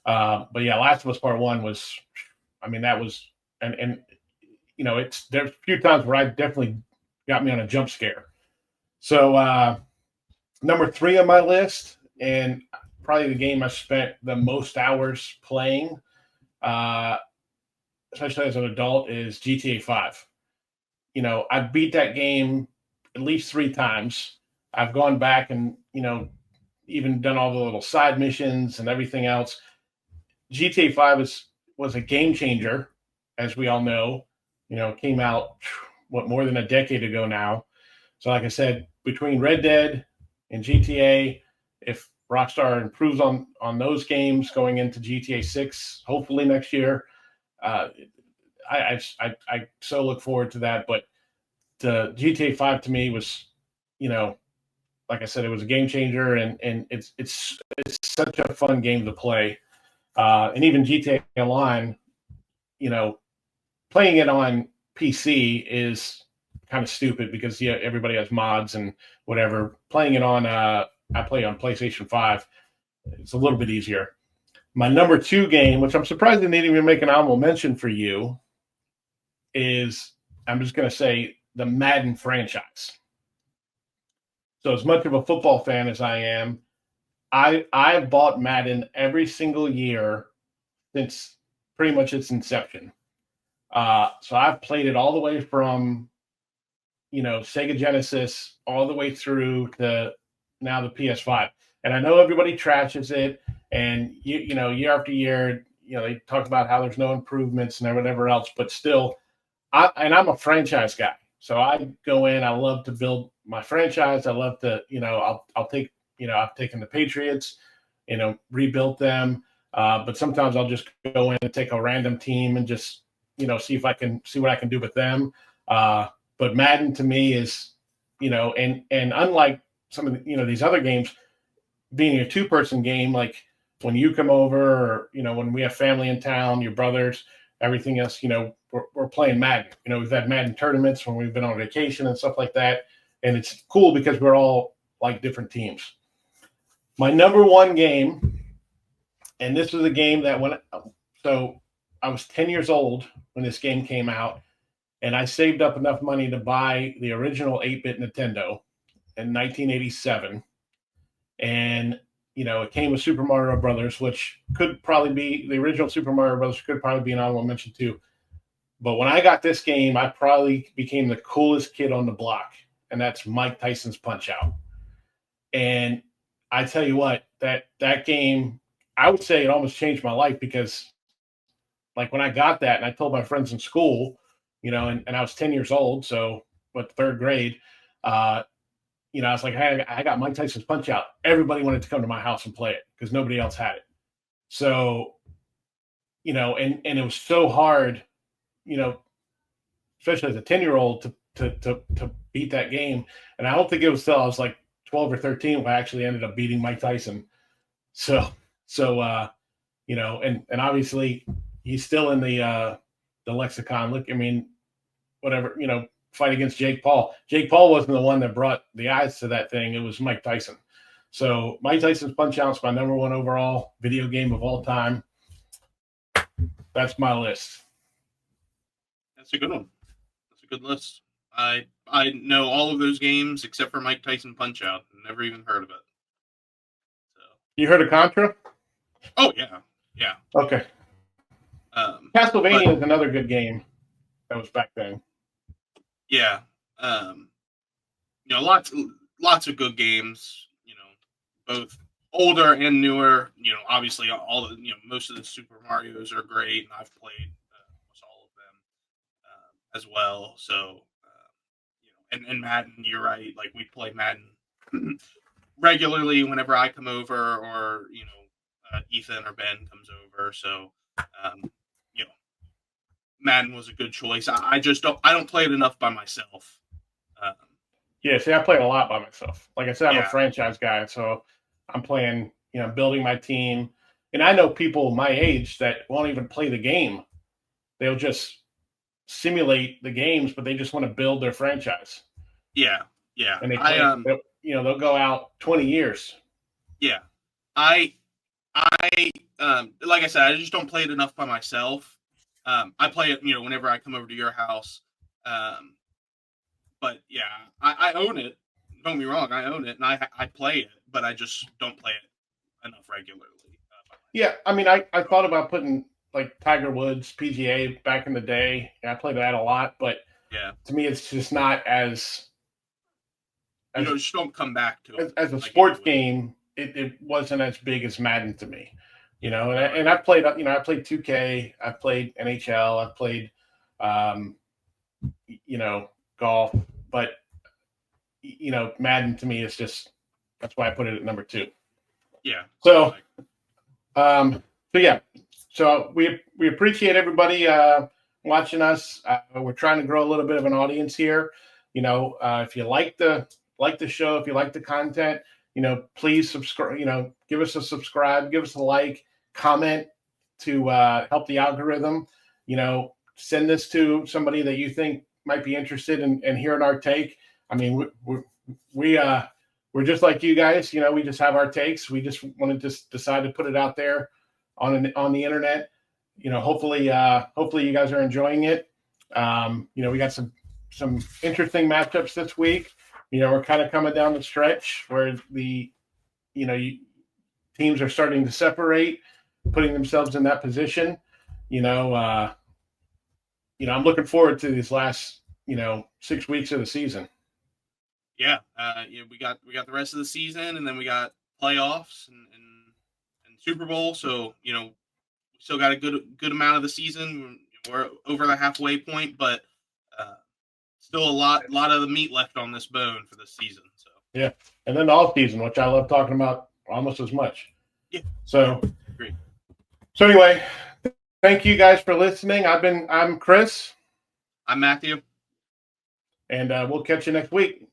But yeah, Last of Us Part 1 was, that was, and there's a few times where I definitely got me on a jump scare. So number 3 on my list, and probably the game I spent the most hours playing, especially as an adult, is GTA 5. I beat that game at least 3 times. I've gone back and, even done all the little side missions and everything else. GTA 5 was a game changer, as we all know. It came out, more than a decade ago now. So like I said, between Red Dead and GTA, if Rockstar improves on those games going into GTA 6, hopefully next year, I so look forward to that. But the GTA 5 to me was, like I said, it was a game changer, and it's such a fun game to play. And even GTA Online, playing it on PC is kind of stupid because everybody has mods and whatever. Playing it on I play on PlayStation 5. It's a little bit easier. My number 2 game, which I'm surprised they didn't even make an honorable mention for you, is, I'm just going to say, the Madden franchise. So as much of a football fan as I am, I've bought Madden every single year since pretty much its inception. So I've played it all the way from, Sega Genesis all the way through to now the PS5. And I know everybody trashes it, and year after year, they talk about how there's no improvements and whatever else, but still, I'm a franchise guy. So I go in, I love to build my franchise. I love to, I'll take, I've taken the Patriots, rebuilt them. But sometimes I'll just go in and take a random team and just, see what I can do with them. But Madden to me is, and unlike some of the, these other games, being a 2-person game, like when you come over, or, when we have family in town, your brothers, everything else, we're playing Madden. We've had Madden tournaments when we've been on vacation and stuff like that. And it's cool because we're all like different teams. My number 1 game, and this was a game that I was 10 years old when this game came out, and I saved up enough money to buy the original 8-bit Nintendo in 1987. And, it came with Super Mario Brothers, which could probably be, the original Super Mario Brothers could probably be an honorable mention too. But when I got this game, I probably became the coolest kid on the block, and that's Mike Tyson's Punch-Out. And I tell you what, that game, I would say it almost changed my life, because like when I got that and I told my friends in school, and I was 10 years old, so what, 3rd grade, I was like, hey, I got Mike Tyson's Punch-Out. Everybody wanted to come to my house and play it because nobody else had it. So, and it was so hard, especially as a 10-year-old to beat that game. And I don't think it was till I was like 12 or 13 when I actually ended up beating Mike Tyson. So and obviously he's still in the lexicon. Look, whatever, fight against Jake Paul. Jake Paul wasn't the one that brought the eyes to that thing. It was Mike Tyson. So Mike Tyson's Punch-Out's my number 1 overall video game of all time. That's my list. That's a good one. That's a good list. I know all of those games except for Mike Tyson Punch Out. Never even heard of it. So. You heard of Contra? Oh yeah, yeah. Okay. Castlevania is another good game that was back then. Yeah. Lots of good games. Both older and newer. Obviously all the most of the Super Marios are great, and I've played almost all of them as well. So and Madden, you're right. Like we play Madden regularly whenever I come over, or Ethan or Ben comes over. So Madden was a good choice. I just don't play it enough by myself. Yeah, see, I play a lot by myself. Like I said, I'm Yeah. a franchise guy, so I'm playing, building my team. And I know people my age that won't even play the game. They'll just simulate the games, but they just want to build their franchise. Yeah, yeah. And they'll go out 20 years. Yeah. I like I said, I just don't play it enough by myself. I play it, whenever I come over to your house. But yeah, I own it. Don't get me wrong, I own it and I play it, but I just don't play it enough regularly. Yeah, I mean, I thought about putting like Tiger Woods, PGA back in the day. I played that a lot, but yeah, to me, it's just not as just don't come back to it. As a sports game, it wasn't as big as Madden to me. And I played 2K, I've played NHL, I've played, golf, but Madden to me is just, that's why I put it at number 2. Yeah. So we appreciate everybody watching us. We're trying to grow a little bit of an audience here. If you like the show, if you like the content, please subscribe, give us a subscribe, give us a like, comment to help the algorithm, send this to somebody that you think might be interested in hearing our take. I mean, we're just like you guys, we just have our takes. We just want to decide to put it out there on the internet. Hopefully you guys are enjoying it. We got some interesting matchups this week. We're kind of coming down the stretch where the teams are starting to separate, putting themselves in that position. I'm looking forward to these last 6 weeks of the season. Yeah, we got the rest of the season, and then we got playoffs and Super Bowl. So we still got a good amount of the season. We're over the halfway point, but still a lot of the meat left on this bone for this season. So yeah, and then the off season, which I love talking about almost as much. Yeah. So great. So anyway, thank you guys for listening. I'm Chris. I'm Matthew. And we'll catch you next week.